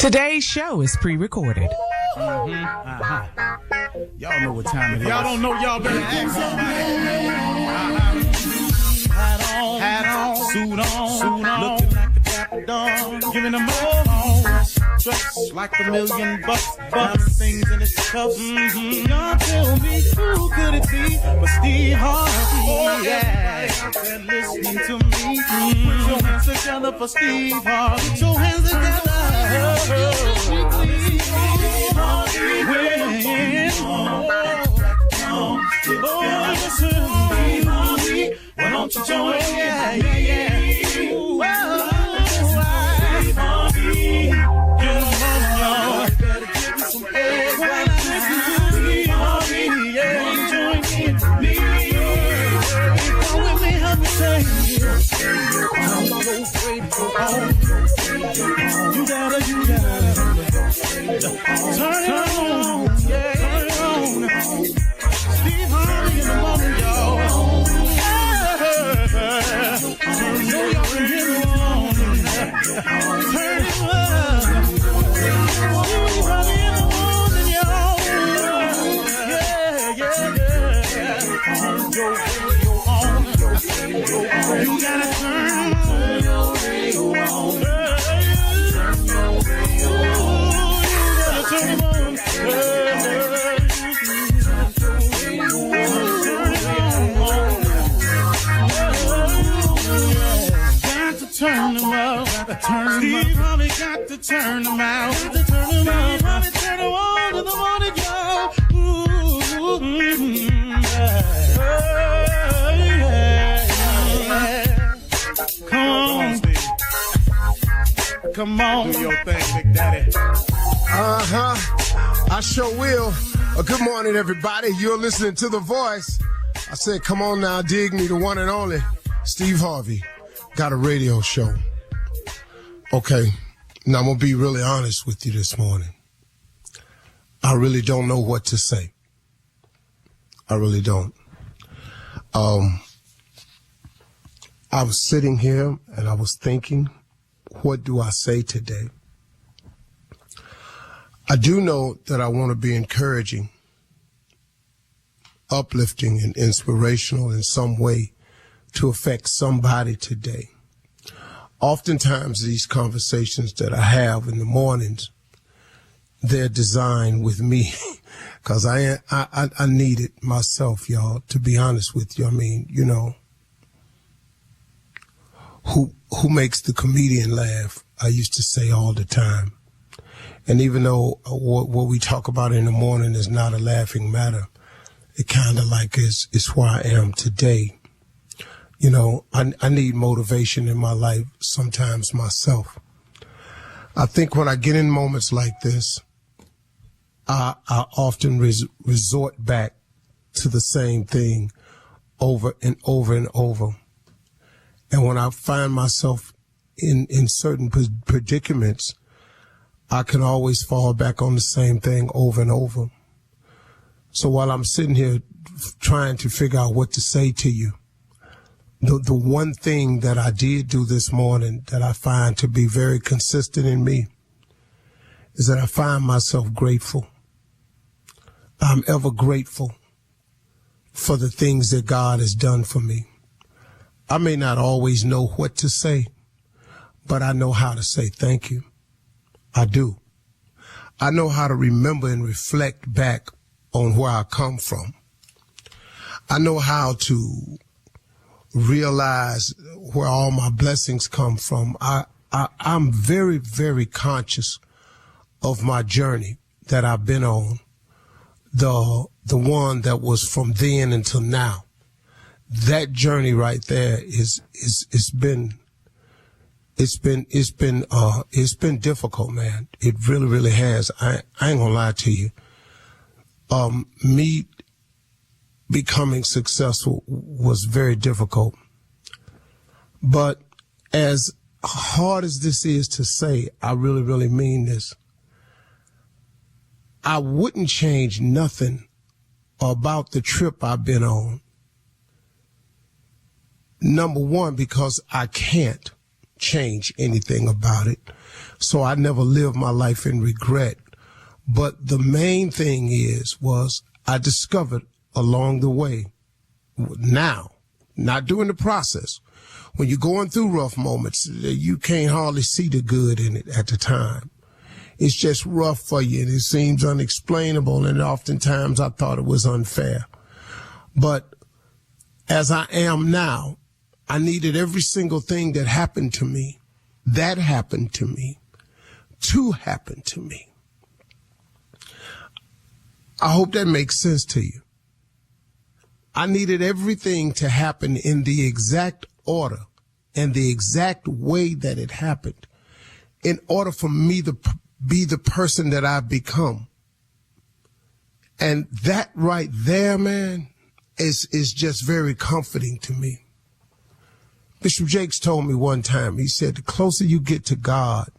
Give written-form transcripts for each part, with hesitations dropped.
Today's show is pre-recorded. Y'all know what time it is. Y'all don't know, y'all better ask somebody. Hat on, suit on, looking like a dapper dog, giving them all dressed like $1 million bucks, things in his cuffs. Y'all tell me who could it be but Steve Harvey? Oh yeah, out there listening to me. Put your hands together for Steve Harvey. Put your hands together. Steve Harvey, why don't you join? Yeah. Steve Harvey, get on, y'all. Better give me some eggs. Steve Harvey, yeah, join me. Come with me, help me say, I'm so grateful. You gotta turn it on, yeah, turn it on. Steve Harvey in the morning, y'all. You gotta turn your radio on. Turn them out. Steve Harvey got to turn them out. Steve Harvey turn them on to the morning, y'all. Come on. Do your thing, Big Daddy. I sure will. Good morning, everybody. You're listening to The Voice. I said, come on now, dig me, the one and only Steve Harvey. Got a radio show. Okay, now I'm going to be really honest with you this morning. I really don't know what to say. I really don't. I was sitting here and I was thinking, what do I say today? I do know that I want to be encouraging, uplifting, and inspirational in some way to affect somebody today. Oftentimes these conversations that I have in the mornings, they're designed with me because I need it myself, y'all, to be honest with you. I mean, you know, who makes the comedian laugh, I used to say all the time. And even though what we talk about in the morning is not a laughing matter, it kind of like is where I am today. You know, I need motivation in my life sometimes myself. I think when I get in moments like this, I often resort back to the same thing over and over and over. And when I find myself in certain predicaments, I can always fall back on the same thing over and over. So while I'm sitting here trying to figure out what to say to you, the one thing that I did do this morning that I find to be very consistent in me is that I find myself grateful. I'm ever grateful for the things that God has done for me. I may not always know what to say, but I know how to say thank you. I do. I know how to remember and reflect back on where I come from. I know how to realize where all my blessings come from. I'm very, very conscious of my journey that I've been on, the one that was from then until now. That journey right there it's been difficult, man. It really, really has. I ain't gonna lie to you. Me becoming successful was very difficult. But as hard as this is to say, I really, really mean this. I wouldn't change nothing about the trip I've been on. Number one, because I can't change anything about it. So I never lived my life in regret. But the main thing was I discovered along the way, now, not during the process, when you're going through rough moments, you can't hardly see the good in it at the time. It's just rough for you, and it seems unexplainable, and oftentimes I thought it was unfair. But as I am now, I needed every single thing that happened to me, to happen to me. I hope that makes sense to you. I needed everything to happen in the exact order and the exact way that it happened in order for me to be the person that I've become. And that right there, man, is just very comforting to me. Bishop Jakes told me one time, he said, the closer you get to God,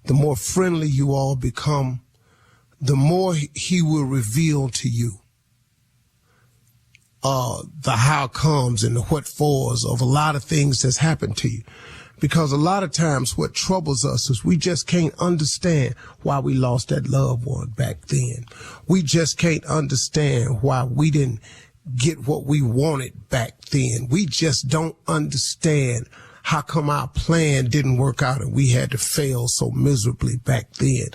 the more friendly you all become, the more he will reveal to you the how comes and the what fors of a lot of things that's happened to you. Because a lot of times what troubles us is we just can't understand why we lost that loved one back then. We just can't understand why we didn't get what we wanted back then. We just don't understand how come our plan didn't work out and we had to fail so miserably back then.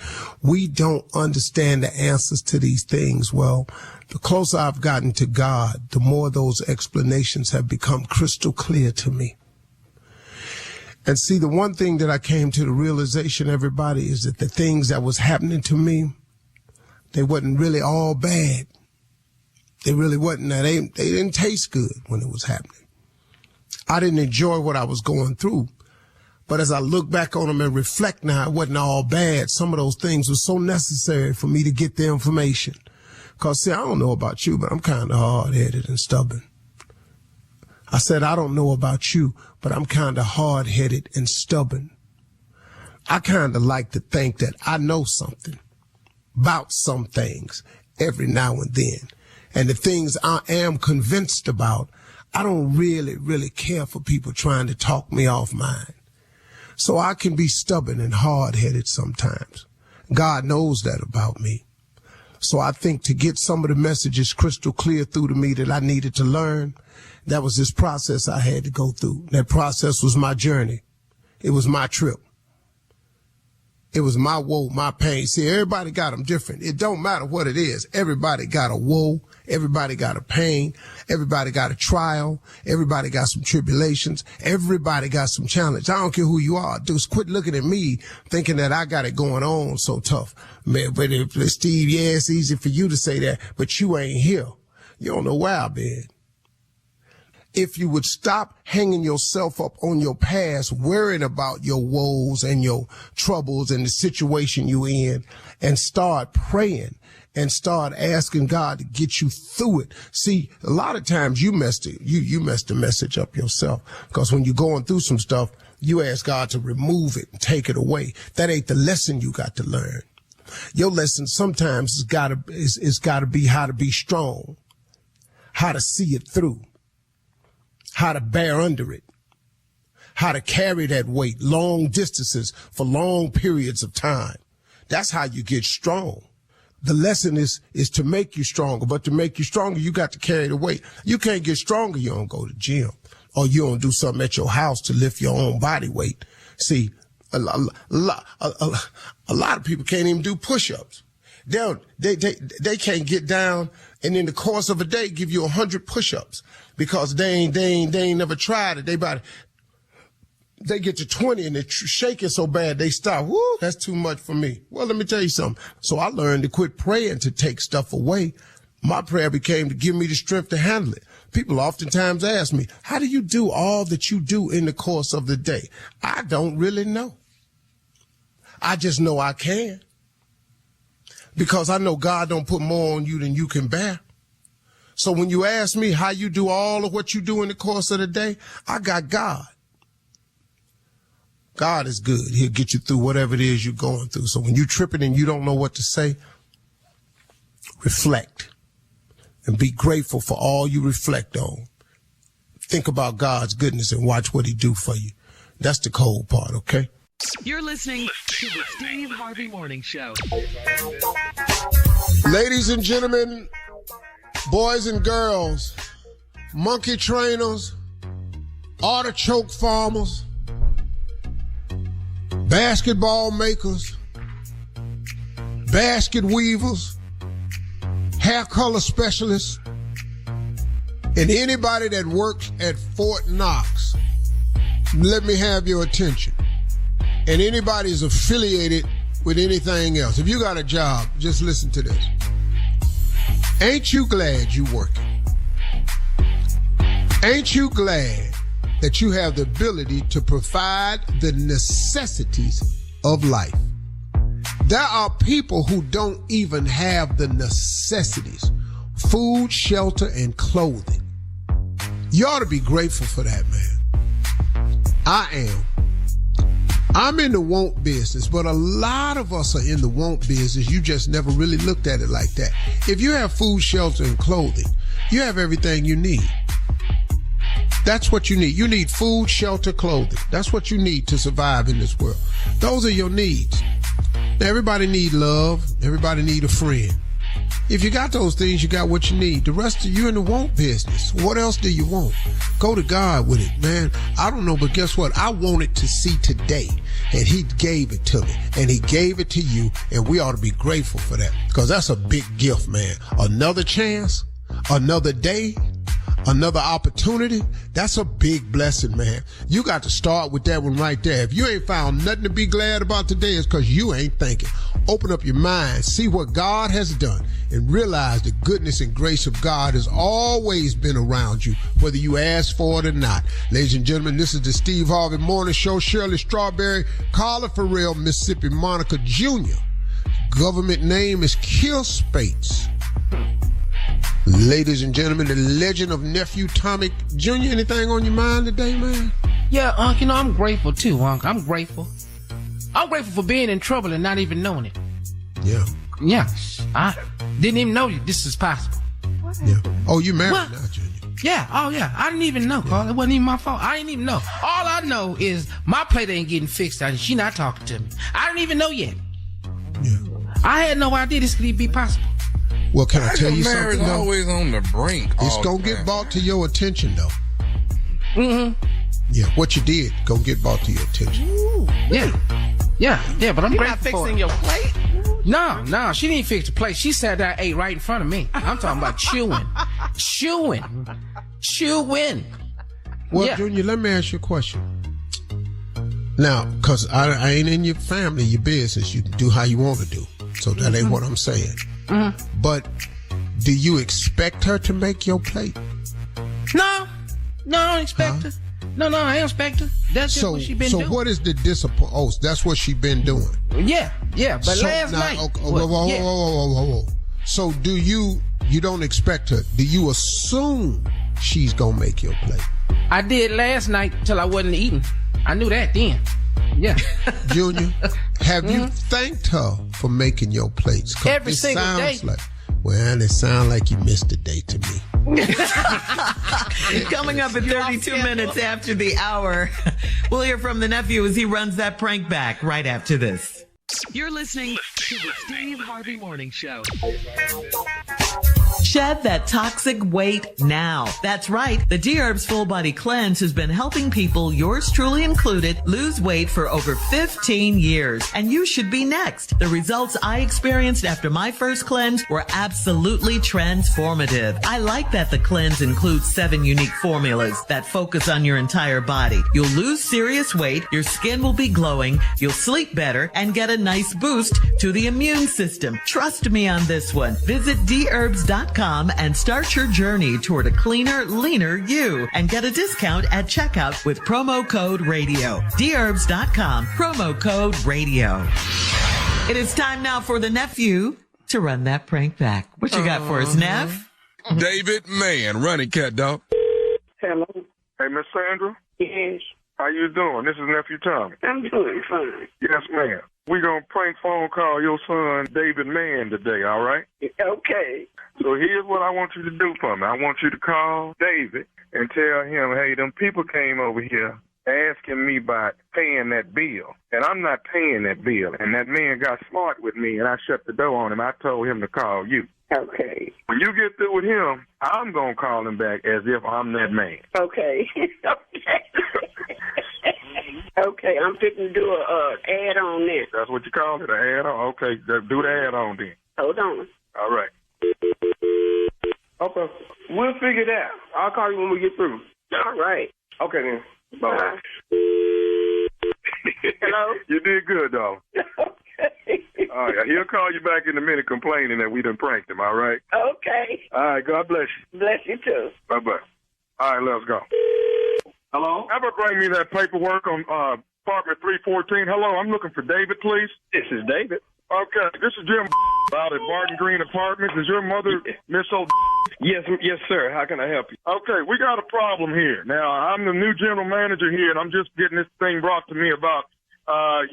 We don't understand the answers to these things. Well, the closer I've gotten to God, the more those explanations have become crystal clear to me. And see, the one thing that I came to the realization, everybody, is that the things that was happening to me, they wasn't really all bad. They really wasn't. They didn't taste good when it was happening. I didn't enjoy what I was going through. But as I look back on them and reflect now, it wasn't all bad. Some of those things were so necessary for me to get the information. Because, see, I don't know about you, but I'm kind of hard-headed and stubborn. I said, I don't know about you, but I'm kind of hard-headed and stubborn. I kind of like to think that I know something about some things every now and then. And the things I am convinced about, I don't really care for people trying to talk me off mine. So I can be stubborn and hard-headed sometimes. God knows that about me. So I think to get some of the messages crystal clear through to me that I needed to learn, that was this process I had to go through. That process was my journey. It was my trip. It was my woe, my pain. See, everybody got them different. It don't matter what it is. Everybody got a woe. Everybody got a pain. Everybody got a trial. Everybody got some tribulations. Everybody got some challenge. I don't care who you are. Just quit looking at me thinking that I got it going on so tough. Man, but Steve, yeah, it's easy for you to say that, but you ain't here. You don't know where I've been. If you would stop hanging yourself up on your past, worrying about your woes and your troubles and the situation you in, and start praying and start asking God to get you through it. See, a lot of times you messed the message up yourself, because when you're going through some stuff, you ask God to remove it and take it away. That ain't the lesson you got to learn. Your lesson sometimes is gotta be how to be strong, how to see it through, how to bear under it, how to carry that weight long distances for long periods of time. That's how you get strong. The lesson is to make you stronger, but to make you stronger, you got to carry the weight. You can't get stronger. You don't go to the gym, or you don't do something at your house to lift your own body weight. See, a lot of people can't even do push-ups. They can't get down and in the course of a day give you 100 push-ups because they ain't never tried it. They get to 20 and they're shaking so bad they stop. Woo, that's too much for me. Well, let me tell you something. So I learned to quit praying to take stuff away. My prayer became to give me the strength to handle it. People oftentimes ask me, how do you do all that you do in the course of the day? I don't really know. I just know I can. Because I know God don't put more on you than you can bear. So when you ask me how you do all of what you do in the course of the day, I got God. God is good. He'll get you through whatever it is you're going through. So when you're tripping and you don't know what to say, reflect and be grateful for all you reflect on. Think about God's goodness and watch what he do for you. That's the cold part, okay? You're listening to the Steve Harvey Morning Show. Ladies and gentlemen, boys and girls, monkey trainers, artichoke farmers, basketball makers, basket weavers, hair color specialists, and anybody that works at Fort Knox, let me have your attention. And anybody is affiliated with anything else. If you got a job, just listen to this. Ain't you glad you working? Ain't you glad that you have the ability to provide the necessities of life? There are people who don't even have the necessities: food, shelter, and clothing. You ought to be grateful for that, man. I am. I'm in the want business, but a lot of us are in the want business. You just never really looked at it like that. If you have food, shelter, and clothing, you have everything you need. That's what you need. You need food, shelter, clothing. That's what you need to survive in this world. Those are your needs. Now, everybody need love. Everybody need a friend. If you got those things, you got what you need. The rest of you in the want business. What else do you want? Go to God with it, man. I don't know, but guess what? I wanted to see today, and he gave it to me, and he gave it to you, and we ought to be grateful for that, because that's a big gift, man. Another chance, another day, another opportunity. That's a big blessing, man. You got to start with that one right there. If you ain't found nothing to be glad about today, it's because you ain't thinking. Open up your mind, see what God has done, and realize the goodness and grace of God has always been around you, whether you ask for it or not. Ladies and gentlemen, this is the Steve Harvey Morning Show. Shirley Strawberry, Carla Farrell, Mississippi Monica Jr. Government name is Kill Spates. Ladies and gentlemen, the legend of Nephew Tommy Jr. Anything on your mind today, man? Yeah, Unc, you know, I'm grateful too, Unc. I'm grateful. I'm grateful for being in trouble and not even knowing it. Yeah. Yeah. I didn't even know this is possible. Yeah. Oh, you married What? now, Junior? Yeah. Oh, yeah. I didn't even know, Carl. It wasn't even my fault. I didn't even know. All I know is my plate ain't getting fixed and she not talking to me. I didn't even know yet. Yeah. I had no idea this could be possible. Well, can I tell you marriage something, though? always on the brink. It's all going the to get time. brought to your attention, though. Mm-hmm. Yeah, what you did gonna get brought to your attention. Yeah, but I'm You're grateful not for fixing it. your plate? No, she didn't fix the plate. She sat there and ate right in front of me. I'm talking about chewing. Well, Yeah. Junior, let me ask you a question. Now, because I ain't in your family, your business. You can do how you want to do. So that ain't what I'm saying. Mm-hmm. But do you expect her to make your plate? No, I don't expect her. No, I don't expect her. That's just what she been doing. So what is the discipline? Oh, that's what she been doing. Yeah. But So last now, night. okay, what? Yeah. whoa. So do you don't expect her? Do you assume she's gonna make your plate? I did last night till I wasn't eating. I knew that then. Yeah. Junior, have you thanked her for making your plates? 'Cause Every it single sounds day. Like, well, it sounds like you missed a day to me. Coming up at 32 minutes after the hour, we'll hear from the nephew as he runs that prank back right after this. You're listening to the Steve Harvey Morning Show. Shed that toxic weight now. That's right. The D-Herbs Full Body Cleanse has been helping people, yours truly included, lose weight for over 15 years. And you should be next. The results I experienced after my first cleanse were absolutely transformative. I like that the cleanse includes 7 unique formulas that focus on your entire body. You'll lose serious weight, your skin will be glowing, you'll sleep better, and get a nice boost to the immune system. Trust me on this one. Visit dherbs.com and start your journey toward a cleaner, leaner you, and get a discount at checkout with promo code radio. dherbs.com, promo code radio. It is time now for the nephew to run that prank back. What you got for us, Neff? David Mann, running cat dog. Hello. Hey, Miss Sandra, Yes, how you doing? This is Nephew Tommy. I'm doing fine. Yes, ma'am. We gonna prank phone call your son, David Mann, today, all right? Okay. So here's what I want you to do for me. I want you to call David and tell him, hey, them people came over here asking me about paying that bill, and I'm not paying that bill. And that man got smart with me, and I shut the door on him. I told him to call you. Okay. When you get through with him, I'm going to call him back as if I'm that man. Okay. Okay, I'm fixing to do a ad on this. That's what you call it, an add-on? Okay, do the add-on then. Hold on. All right. Okay. We'll figure it out. I'll call you when we get through. All right. Okay, then. Bye-bye. Hello? You did good, dog. Okay. All right, he'll call you back in a minute complaining that we done pranked him, all right? Okay. All right, God bless you. Bless you, too. Bye-bye. All right, let's go. Hello? How about bring me that paperwork on apartment 314? Hello, I'm looking for David, please. This is David. Okay, this is Jim out at Barton Green Apartments. Is your mother Miss O? Yes, sir. How can I help you? Okay, we got a problem here. Now, I'm the new general manager here, and I'm just getting this thing brought to me about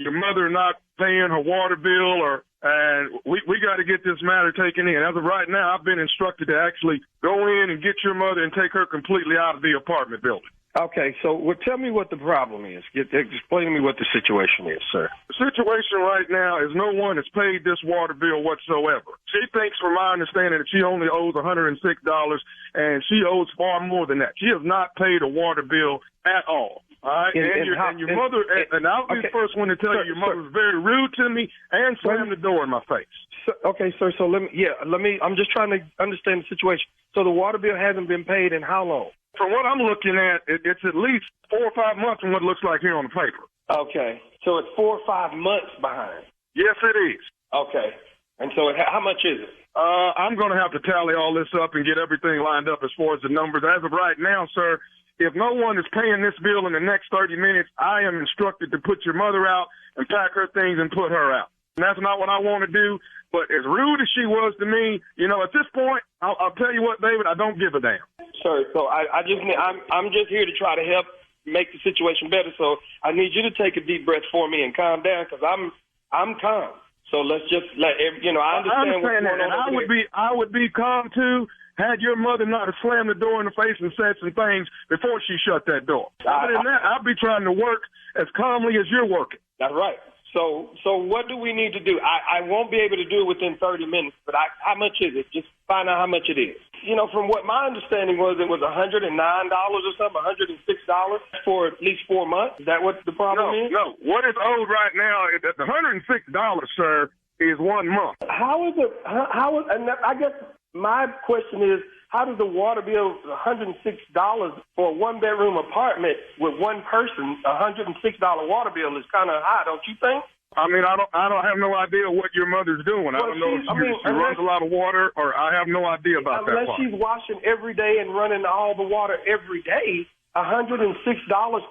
your mother not paying her water bill, and we got to get this matter taken in. As of right now, I've been instructed to actually go in and get your mother and take her completely out of the apartment building. Okay, so tell me what the problem is. Explain to me what the situation is, sir. The situation right now is no one has paid this water bill whatsoever. She thinks, from my understanding, that she only owes $106, and she owes far more than that. She has not paid a water bill at all. All right, and your mother, and I'll be the first one to tell you, your mother was very rude to me and slammed the door in my face. Okay, sir. So let me. I'm just trying to understand the situation. So the water bill hasn't been paid in how long? From what I'm looking at, it's at least 4 or 5 months from what it looks like here on the paper. Okay, so it's 4 or 5 months behind. Yes, it is. Okay, and so how much is it? I'm going to have to tally all this up and get everything lined up as far as the numbers. As of right now, sir, if no one is paying this bill in the next 30 minutes, I am instructed to put your mother out and pack her things and put her out. And that's not what I want to do. But as rude as she was to me, at this point, I'll tell you what, David, I don't give a damn. Sir, so I'm just here to try to help make the situation better. So I need you to take a deep breath for me and calm down, because I'm calm. So let's just I understand what's going on. I would be calm too had your mother not have slammed the door in the face and said some things before she shut that door. Other than that, I'll be trying to work as calmly as you're working. That's right. So what do we need to do? I won't be able to do it within 30 minutes, but how much is it? Just find out how much it is. From what my understanding was, it was $109 or something, $106 for at least 4 months. Is that what the problem is? No. What is owed right now, the $106, sir, is 1 month. How is it? And I guess my question is, how does the water bill, $106 for a one-bedroom apartment with one person, $106 water bill is kind of high, don't you think? I mean, I don't have no idea what your mother's doing. I don't know if she runs a lot of water, or I have no idea about that part. Unless she's washing every day and running all the water every day, $106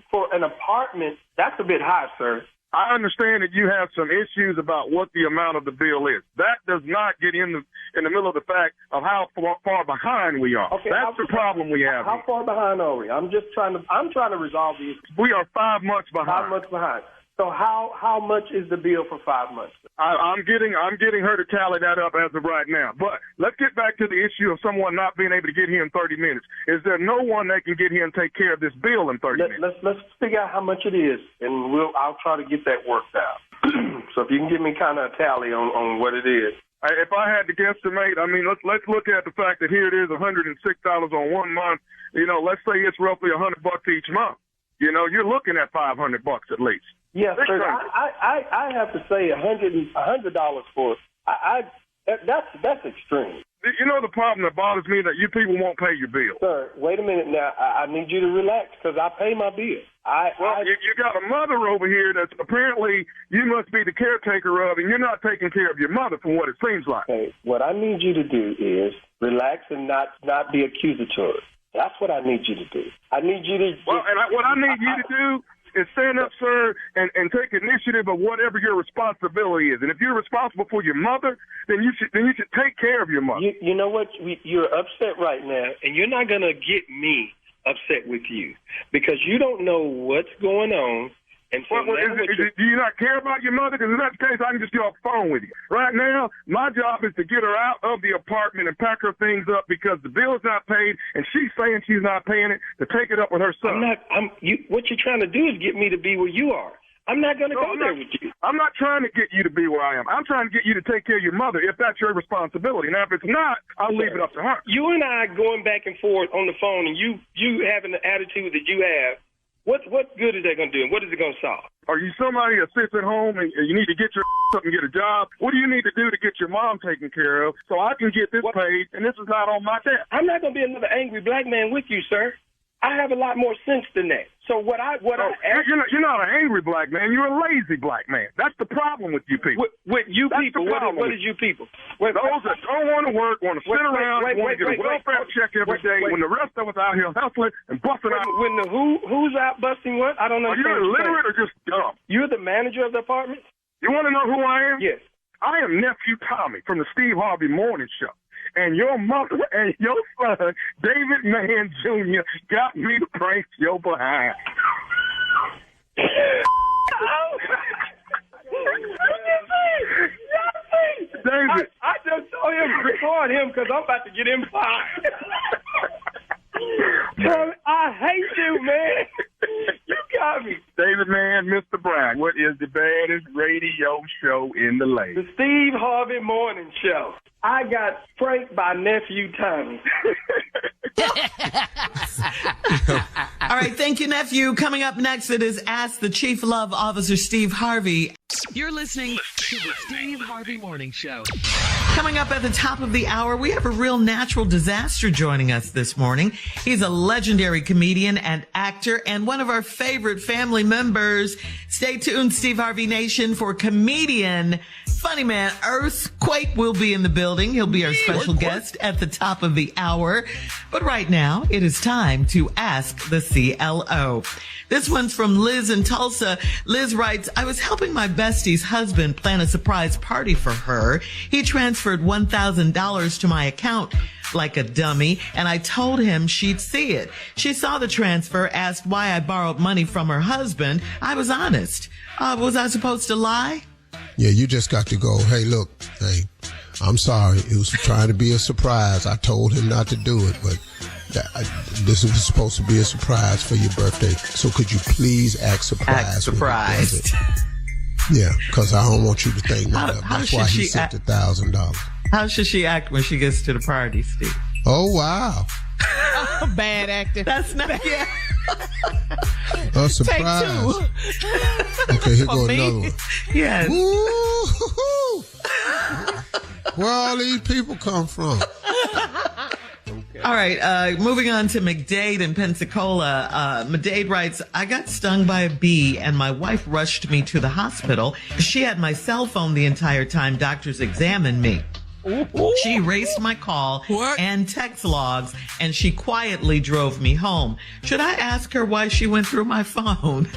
for an apartment, that's a bit high, sir. I understand that you have some issues about what the amount of the bill is. That does not get in the middle of the fact of how far behind we are. Okay, that's the problem we have. How far behind are we? I'm trying to resolve these. We are 5 months behind. 5 months behind. So how much is the bill for 5 months? I'm getting her to tally that up as of right now. But let's get back to the issue of someone not being able to get here in 30 minutes. Is there no one that can get here and take care of this bill in 30 minutes? Let's figure out how much it is, and I'll try to get that worked out. So if you can give me kind of a tally on what it is. If I had to guesstimate, I mean, let's look at the fact that here it is, $106 on 1 month. Let's say it's roughly $100 each month. You're looking at $500 at least. Yes, sir. I have to say $100 for it. That's extreme. The problem that bothers me that you people won't pay your bill. Sir, wait a minute now. I need you to relax, because I pay my bill. You got a mother over here that apparently you must be the caretaker of, and you're not taking care of your mother from what it seems like. Okay, what I need you to do is relax and not be accusatory. That's what I need you to do. I need you to... what I need you to do is stand up, sir, and take initiative of whatever your responsibility is. And if you're responsible for your mother, then you should take care of your mother. You know what? You're upset right now, and you're not going to get me upset with you, because you don't know what's going on And so do you not care about your mother? Because in that case, I can just get off the phone with you. Right now, my job is to get her out of the apartment and pack her things up because the bill's not paid, and she's saying she's not paying it, to take it up with her son. What you're trying to do is get me to be where you are. I'm not going to go there with you. I'm not trying to get you to be where I am. I'm trying to get you to take care of your mother if that's your responsibility. Now, if it's not, I'll leave it up to her. You and I going back and forth on the phone, and you having the attitude that you have, what good is that going to do, and what is it going to solve? Are you somebody that sits at home and you need to get your up and get a job? What do you need to do to get your mom taken care of so I can get this paid, and this is not on my tab? I'm not going to be another angry black man with you, sir. I have a lot more sense than that. So you're not an angry black man. You're a lazy black man. That's the problem with you people. With you people, what is you people? Those that don't want to work, want to sit around, want to get a welfare check every day, when the rest of us out here hustling and busting out. When who's out busting what? I don't know. Are you illiterate or just dumb? You're the manager of the apartment? You want to know who I am? Yes. I am Nephew Tommy from the Steve Harvey Morning Show. And your mother and your son, David Mann Jr., got me to prank your behind. David. I just told him to record him because I'm about to get him fired. I hate you, man. You got me. David Mann, Mr. Brown, what is the baddest radio show in the land? The Steve Harvey Morning Show. I got pranked by Nephew Tommy. All right, thank you, Nephew. Coming up next, it is Ask the Chief Love Officer Steve Harvey. You're listening to the Steve Harvey Morning Show. Coming up at the top of the hour, we have a real natural disaster joining us this morning. He's a legendary comedian and actor and one of our favorite family members. Stay tuned, Steve Harvey Nation, for comedian, funny man, Earthquake will be in the building. He'll be our special guest at the top of the hour. But right now, it is time to Ask the CLO. This one's from Liz in Tulsa. Liz writes, I was helping my bestie's husband plan a surprise party for her. He transferred $1,000 to my account like a dummy, and I told him she'd see it. She saw the transfer, asked why I borrowed money from her husband. I was honest. Was I supposed to lie? Yeah, you just got to go, hey, look, I'm sorry. It was trying to be a surprise. I told him not to do it, but this was supposed to be a surprise for your birthday. So could you please act surprised? Act surprised. Yeah, because I don't want you to think that. That's why he sent $1,000. How should she act when she gets to the party, Steve? Oh, wow. Bad acting. That's not, yeah. A surprise. Take two. Okay, here go another one. Yes. Woo-hoo-hoo. Where all these people come from? All right, moving on to McDade in Pensacola. McDade writes, I got stung by a bee and my wife rushed me to the hospital. She had my cell phone the entire time doctors examined me. She erased my call and text logs, and she quietly drove me home. Should I ask her why she went through my phone?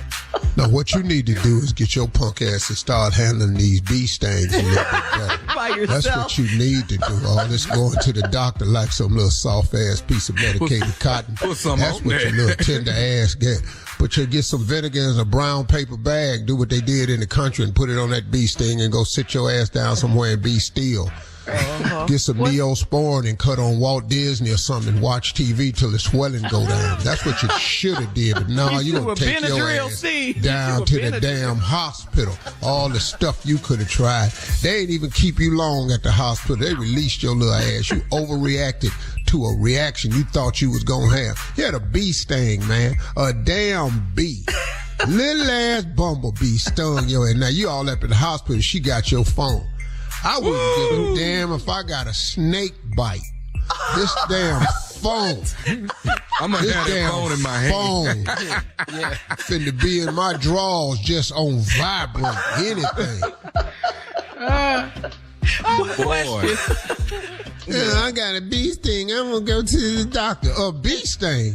No, what you need to do is get your punk ass to start handling these bee stings a little bit better. By yourself. That's what you need to do. All this going to the doctor like some little soft ass piece of medicated cotton. That's what your little tender ass get. But you get some vinegar in a brown paper bag, do what they did in the country and put it on that bee sting and go sit your ass down somewhere and be still. Get some Neosporin and cut on Walt Disney or something and watch TV till the swelling go down. That's what you should have did. But no, you're going to take your ass down to the damn hospital. All the stuff you could have tried. They ain't even keep you long at the hospital. They released your little ass. You overreacted to a reaction you thought you was going to have. You had a bee sting, man. A damn bee. Little ass bumblebee stung your ass. Now you all up at the hospital. She got your phone. I wouldn't give a damn if I got a snake bite. This damn phone. I'm going to have that phone in my hand. Finna be in my drawers just on vibrate anything. Boy. Yeah, I got a bee sting. I'm going to go to the doctor. A bee sting.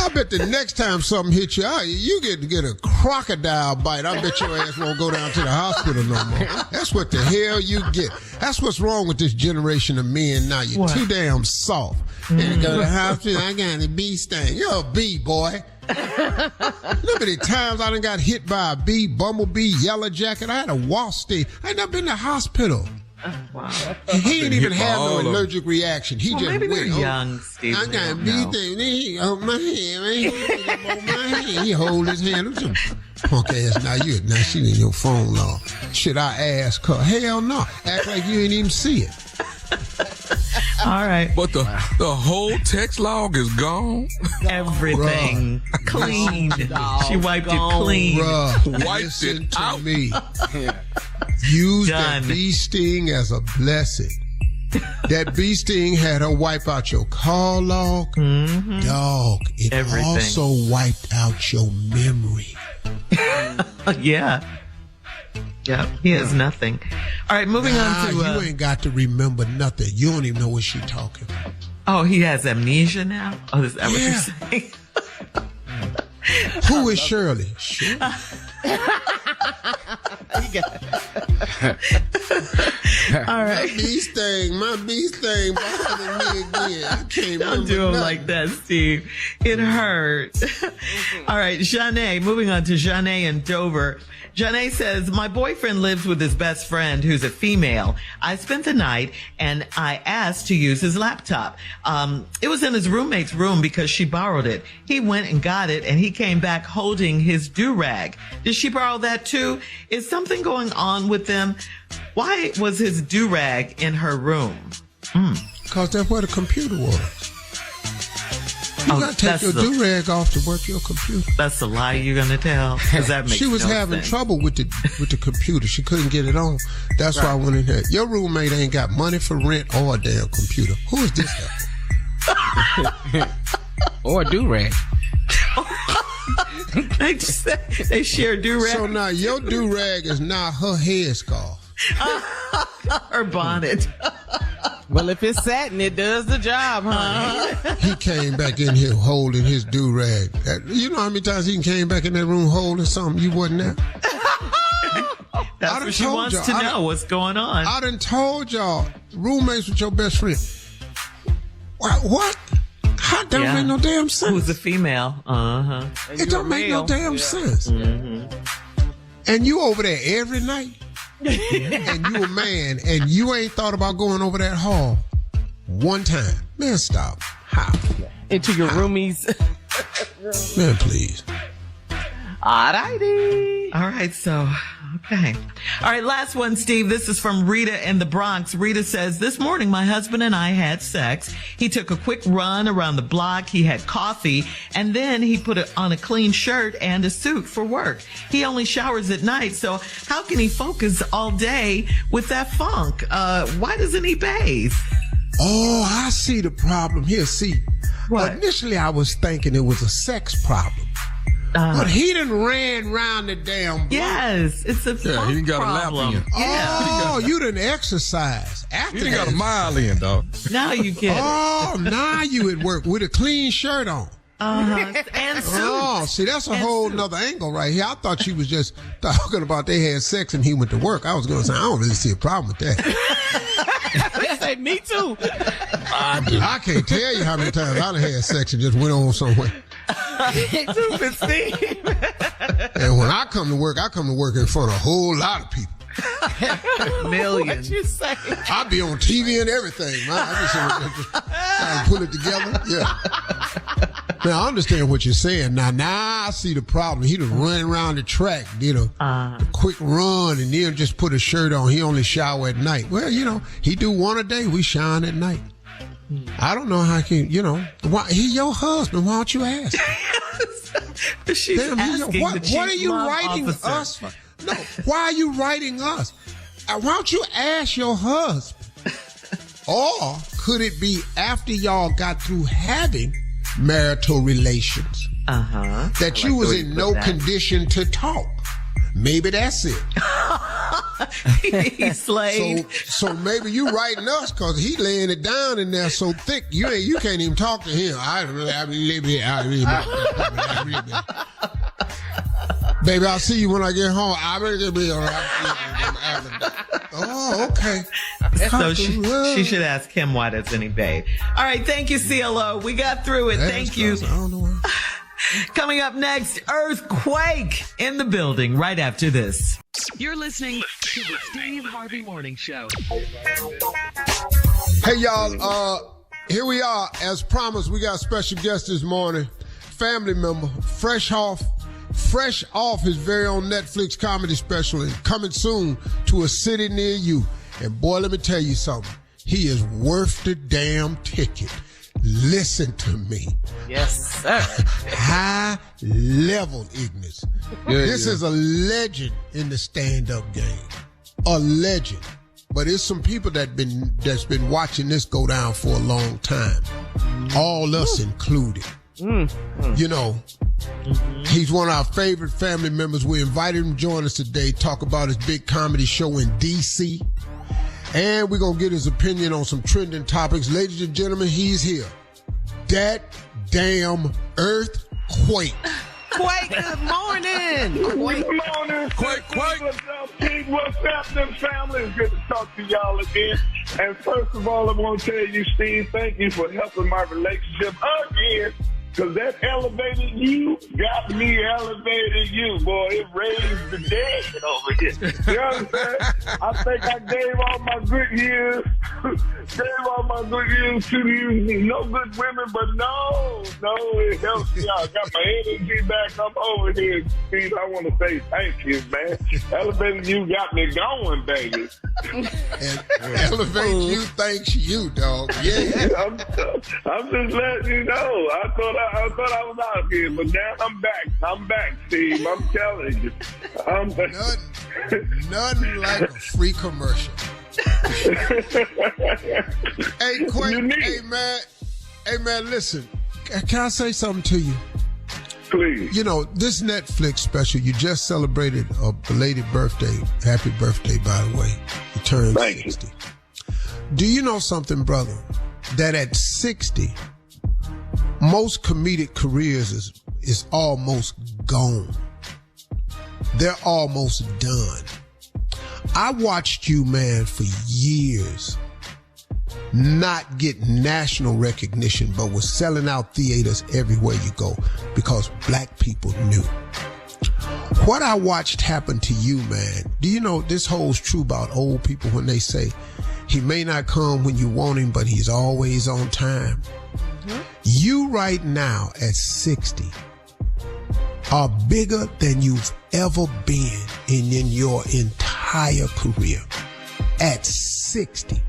I bet the next time something hits you, you get a crocodile bite. I bet your ass won't go down to the hospital no more. That's what the hell you get. That's what's wrong with this generation of men now. You're too damn soft. And go to the hospital, I got a bee sting. You're a bee, boy. Look at the times I done got hit by a bee, bumblebee, yellow jacket. I had a wasp sting. I ain't never been to the hospital. Wow. He ain't even have no allergic reaction. He just maybe they're went, young, Steve. I got a bee thing. On my hand, man. He hold his hand. Punk ass. Now she in your phone law. Should I ask her? Hell no. Act like you ain't even see it. All right. But the whole text log is gone. Everything clean. She wiped it clean. Bruh, Wiped listen it to out. me. Use Done. that bee sting as a blessing. That bee sting had her wipe out your call log. Mm-hmm. Dog, it Everything. also wiped out your memory. Yeah. Yeah, he has nothing. All right, moving on to... you ain't got to remember nothing. You don't even know what she talking about. Oh, he has amnesia now? Oh, is that what you're saying? Who is Shirley? Shirley? All right. My bee sting bothering me again. I can't Don't do him like that, Steve. It hurt. All right, Janae, moving on to Janae in Dover. Janae says, my boyfriend lives with his best friend who's a female. I spent the night and I asked to use his laptop. It was in his roommate's room because she borrowed it. He went and got it and he came back holding his do-rag. Did she borrow that too? Is something going on with them? Why was his do-rag in her room? Because that's where the computer was. You gotta take your do-rag off to work your computer. That's the lie you're gonna tell? Because that makes She was no having sense. trouble with the computer. She couldn't get it on. That's why I went in there. Your roommate ain't got money for rent or a damn computer. Who is this guy? Or a do-rag. They share do-rag. So now your do-rag is now her headscarf. Her bonnet. Well, if it's satin, it does the job, honey. He came back in here holding his do-rag. You know how many times he came back in that room holding something you wasn't there? That's what she wants to know. What's going on? I done told y'all, roommates with your best friend. What? How don't make no damn sense? Who's a female? Uh-huh. It don't make no damn sense. Mm-hmm. And you over there every night? And you a man, and you ain't thought about going over that hall one time. Man, stop. How? Into your roomies. Man, please. All righty. All right, so, okay. All right, last one, Steve. This is from Rita in the Bronx. Rita says, this morning my husband and I had sex. He took a quick run around the block. He had coffee, and then he put on a clean shirt and a suit for work. He only showers at night, so how can he focus all day with that funk? Why doesn't he bathe? Oh, I see the problem here. See, what? Initially I was thinking it was a sex problem. But he done ran round the damn block. Yes, it's a he done got problem. a lap in. Oh, you done exercise. After You done that. got a mile in, dog. Now you get it. Oh, now you at work with a clean shirt on. Uh-huh. And suit. Oh, see, that's a whole nother angle right here. I thought she was just talking about they had sex and he went to work. I was going to say, I don't really see a problem with that. They say, me too. I can't tell you how many times I done had sex and just went on somewhere. Stupid Steve. And when I come to work in front of a whole lot of people. Millions. What you say? I be on TV and everything, man. I just trying to put it together. Yeah. Now, I understand what you're saying. Now I see the problem. He done run around the track, did a quick run, and then just put a shirt on. He only shower at night. Well, he do one a day. We shine at night. I don't know how he can, why, he your husband. Why don't you ask? She's asking what are you writing us for? No, why are you writing us? Why don't you ask your husband? Or could it be after y'all got through having marital relations that you was in no condition to talk? Maybe that's it. He slayed. So maybe you writing us because he laying it down in there so thick you can't even talk to him. Baby, I'll see you when I get home. Oh, okay. So she should ask him why doesn't he bathe. All right, thank you, CLO. We got through it. Thank you. I don't know why. Coming up next, earthquake in the building right after this. You're listening to the Steve Harvey Morning Show. Hey, y'all. Here we are. As promised, we got a special guest this morning. Family member, fresh off his very own Netflix comedy special and coming soon to a city near you. And boy, let me tell you something. He is worth the damn ticket. Listen to me. Yes, sir. High level ignorance. This is a legend in the stand-up game. A legend. But it's some people that's been watching this go down for a long time. All us included. You know, he's one of our favorite family members. We invited him to join us today, talk about his big comedy show in D.C., and we're going to get his opinion on some trending topics. Ladies and gentlemen, he's here. That damn earthquake. Quake, good morning. Good morning. Quake. What's up, Pete? What's happening, family? It's good to talk to y'all again. And first of all, I want to tell you, Steve, thank you for helping my relationship again. Because that elevated you got me elevated you, boy. It raised the dead over here. You know what I'm saying? I think I gave all my good years to you. No good women, but no, it helps me out. Got my energy back. I'm over here, Steve. I want to say thank you, man. Elevated you got me going, baby. And elevate you thanks you, dog. Yeah. I'm just letting you know. I thought I was out here, but now I'm back, Steve. I'm telling you. Nothing like a free commercial. Hey, Quake. Hey, man, listen. Can I say something to you? Please. You know, this Netflix special, you just celebrated a belated birthday. Happy birthday, by the way. You turned 60. Do you know something, brother? That at 60, most comedic careers is almost gone. They're almost done. I watched you, man, for years not get national recognition, but was selling out theaters everywhere you go because black people knew. What I watched happen to you, man, do you know this holds true about old people when they say he may not come when you want him, but he's always on time? Mm-hmm. You right now at 60 are bigger than you've ever been in your entire career. At 60.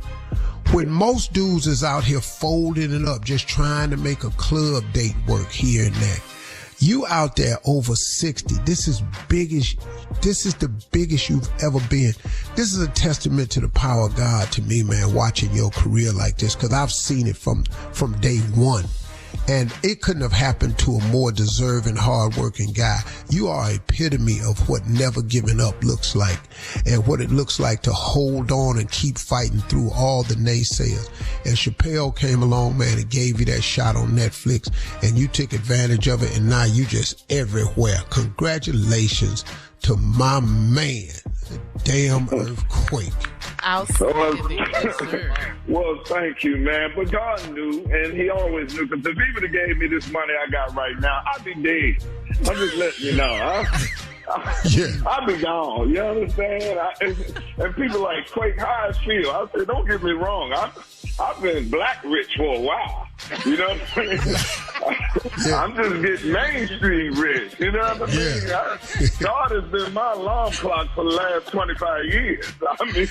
When most dudes is out here folding it up, just trying to make a club date work here and there. You out there over 60. This is the biggest you've ever been. This is a testament to the power of God to me, man, watching your career like this, because I've seen it from day one. And it couldn't have happened to a more deserving, hardworking guy. You are epitome of what never giving up looks like and what it looks like to hold on and keep fighting through all the naysayers. And Chappelle came along, man, and gave you that shot on Netflix, and you took advantage of it, and now you just everywhere. Congratulations to my man, the damn earthquake. Well, thank you, man. But God knew, and he always knew, because if he would have gave me this money I got right now, I'd be dead. I'm just letting you know. I'd be gone. You understand? And people like, Quake, how I feel? I said, don't get me wrong. I've been black rich for a while. You know what I mean? I'm just getting mainstream rich. You know what I mean? God has been my alarm clock for the last 25 years. I mean,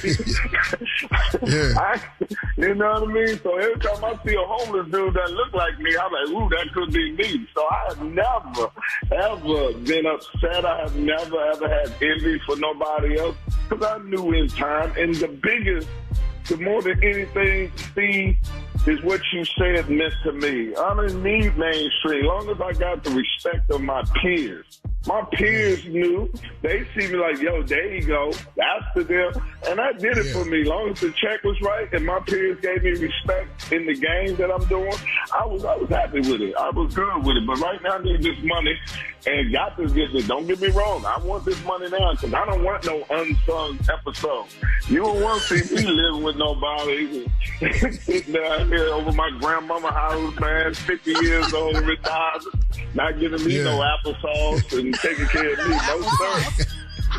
you know what I mean? So every time I see a homeless dude that look like me, I'm like, ooh, that could be me. So I have never, ever been upset. I have never, ever had envy for nobody else, because I knew in time. And the more than anything, Steve, is what you said meant to me. I don't need mainstream. As long as I got the respect of my peers, My peers knew. They see me like, yo, there you go. That's the deal. And that did it for me. As long as the check was right and my peers gave me respect in the game that I'm doing, I was happy with it. I was good with it. But right now I need this money and got to get this. Don't get me wrong. I want this money now because I don't want no unsung episode. You don't want to see me living with nobody. Sitting down here over my grandmama house, man, 50 years old, retired, not giving me no applesauce and taking care of me. No, sir.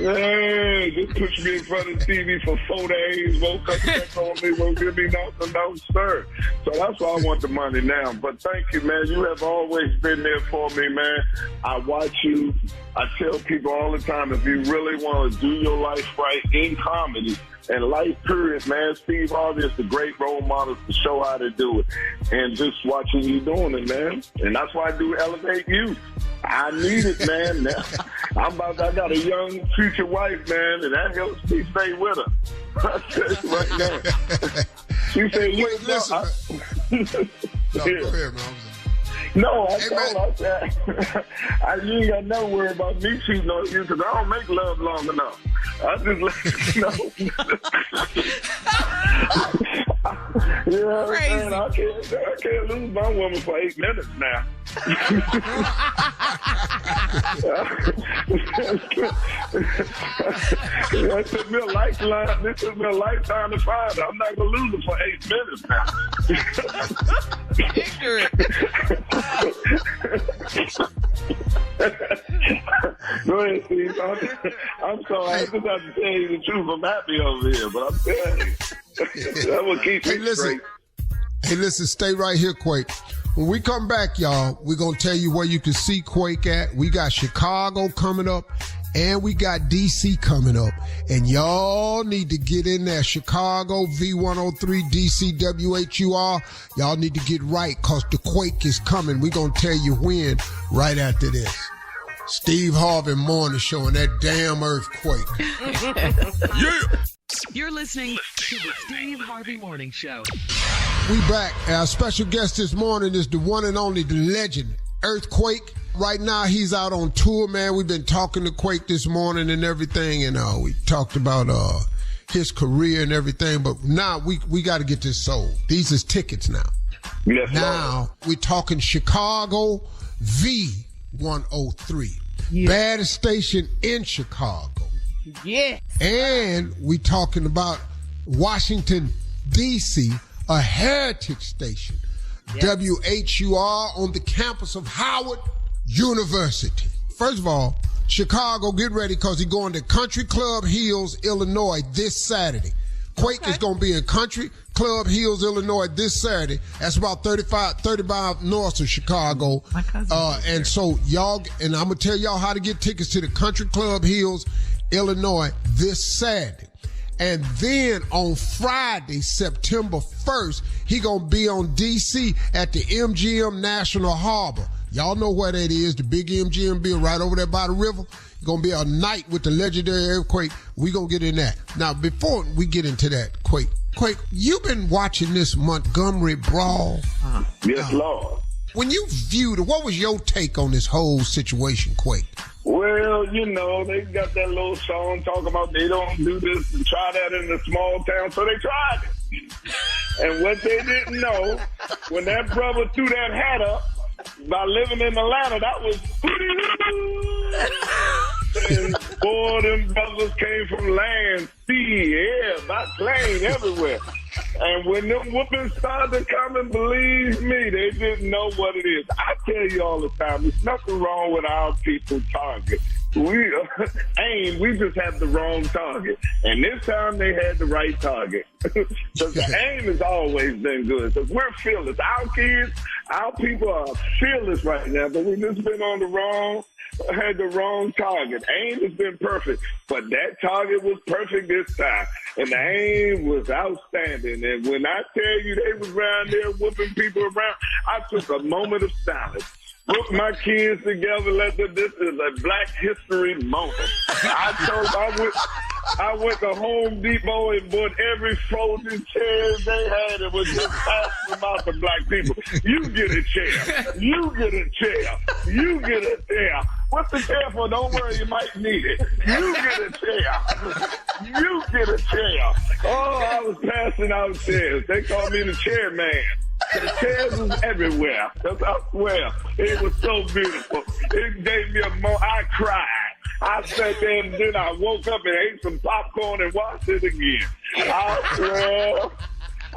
Yeah, just push me in front of the TV for 4 days, won't cut back on me, won't give me nothing, no, sir. So that's why I want the money now. But thank you, man. You have always been there for me, man. I watch you. I tell people all the time, if you really want to do your life right in comedy and life period, man, Steve Harvey is the great role model to show how to do it. And just watching you doing it, man. And that's why I do Elevate Youth. I need it, man. I got a young future wife, man, and that helps me stay with her. Right now. She said, wait, listen. Go ahead, man. No, I told her, you ain't got no worry about me cheating on you because I don't make love long enough. I just let you know. Yeah, man, I can't lose my woman for 8 minutes now. It took me a lifetime. This took me a lifetime to find her. I'm not gonna lose her for 8 minutes now. Go ahead, Steve. I'm sorry. I just have to tell you the truth. I'm happy over here, but I'm telling you. That will keep me straight. Hey, listen, stay right here, Quake. When we come back, y'all, we're going to tell you where you can see Quake at. We got Chicago coming up, and we got D.C. coming up. And y'all need to get in there. Chicago, V103, D.C., WHUR. Y'all need to get right because the Quake is coming. We're going to tell you when right after this. Steve Harvey Morning Show and that damn earthquake. Yeah. You're listening to the Steve Harvey Morning Show. We back. Our special guest this morning is the one and only, the legend, Earthquake. Right now, he's out on tour, man. We've been talking to Quake this morning and everything, and we talked about his career and everything, but now we got to get this sold. These is tickets now. Yes, now, we're talking Chicago V103. Yeah. Baddest station in Chicago. Yes. And we talking about Washington, D.C., a heritage station. Yes. WHUR on the campus of Howard University. First of all, Chicago, get ready because he's going to Country Club Hills, Illinois this Saturday. Quake is going to be in Country Club Hills, Illinois this Saturday. That's about 35 north of Chicago. My cousin and so y'all, and I'm going to tell y'all how to get tickets to the Country Club Hills, Illinois this Saturday. And then on Friday, September 1st, he going to be on D.C. at the MGM National Harbor. Y'all know where that is, the big MGM building right over there by the river. Going to be a night with the legendary Earthquake. We going to get in that. Now, before we get into that, Quake, you've been watching this Montgomery brawl. Yes, Lord. When you viewed it, what was your take on this whole situation, Quake? Well, you know, they got that little song talking about they don't do this and try that in a small town, so they tried it. And what they didn't know, when that brother threw that hat up, by living in Atlanta, that was and boy, them brothers came from land, sea, air, by plane, everywhere. And when them whoopings started coming, believe me, they didn't know what it is. I tell you all the time, there's nothing wrong with our people target. We just have the wrong target. And this time they had the right target. Because the aim has always been good. Because we're fearless. Our kids, our people are fearless right now, but we've just been on had the wrong target. Aim has been perfect, but that target was perfect this time. And the aim was outstanding. And when I tell you they was around there whooping people around, I took a moment of silence. Put my kids together. This is a Black History moment. I went to Home Depot and bought every frozen chair they had and was just passing them out to black people. You get a chair. You get a chair. You get a chair. What's the chair for? Don't worry, you might need it. You get a chair. You get a chair. Oh, I was passing out chairs. They called me the chairman. The chairs was everywhere. I swear. It was so beautiful. It gave me a moment. I cried. I sat there and then I woke up and ate some popcorn and watched it again. I swear.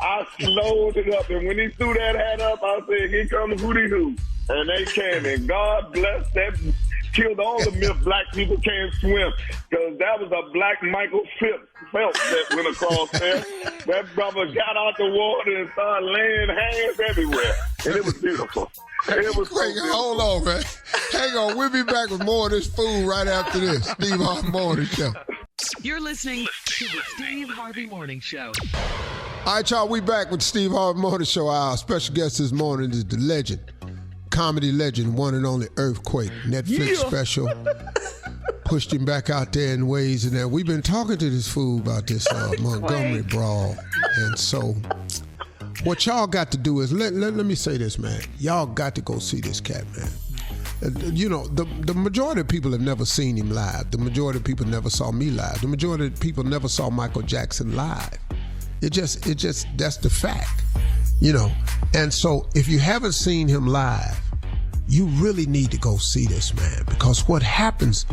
I slowed it up, and when he threw that hat up, I said, here comes Hootie Hoo. And they came, and God bless that, killed all the myth black people can't swim, because that was a black Michael Phelps that went across there. That brother got out the water and started laying hands everywhere, and it was beautiful. It was so beautiful. Hold on, man. Hang on, we'll be back with more of this food right after this. Steve Harvey Morning Show. You're listening to the Steve Harvey Morning Show. All right, y'all, we back with Steve Harvey Morning Show. Our special guest this morning is the legend, comedy legend, one and only Earthquake. Netflix special. Pushed him back out there in ways. And we've been talking to this fool about this Montgomery brawl. And so what y'all got to do is, let me say this, man. Y'all got to go see this cat, man. You know, the majority of people have never seen him live. The majority of people never saw me live. The majority of people never saw Michael Jackson live. It just that's the fact, you know. And so if you haven't seen him live, you really need to go see this, man, because what happens,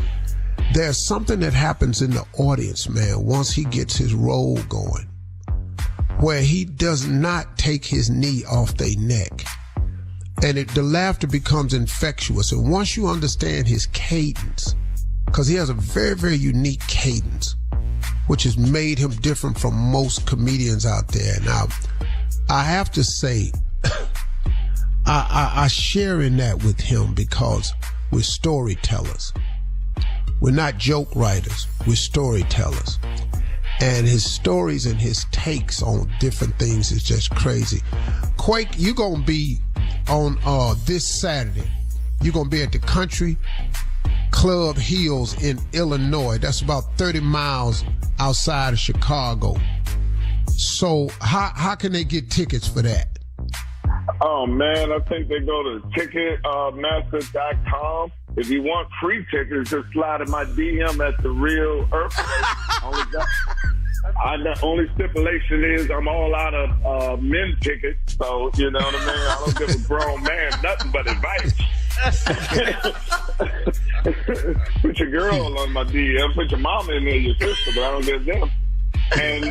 there's something that happens in the audience, man, once he gets his role going, where he does not take his knee off their neck. And the laughter becomes infectious. And once you understand his cadence, because he has a very, very unique cadence, which has made him different from most comedians out there. Now, I have to say, I share in that with him because we're storytellers. We're not joke writers. We're storytellers. And his stories and his takes on different things is just crazy. Quake, you're going to be on this Saturday. You're going to be at the Country Club Hills in Illinois. That's about 30 miles outside of Chicago. So how can they get tickets for that? Oh, man, I think they go to Ticketmaster.com. If you want free tickets, just slide in my DM at The Real Earthquake. The only stipulation is I'm all out of men's tickets, so you know what I mean? I don't give a grown man nothing but advice. Put your girl on my DM, put your mama in there, your sister, but I don't get them. And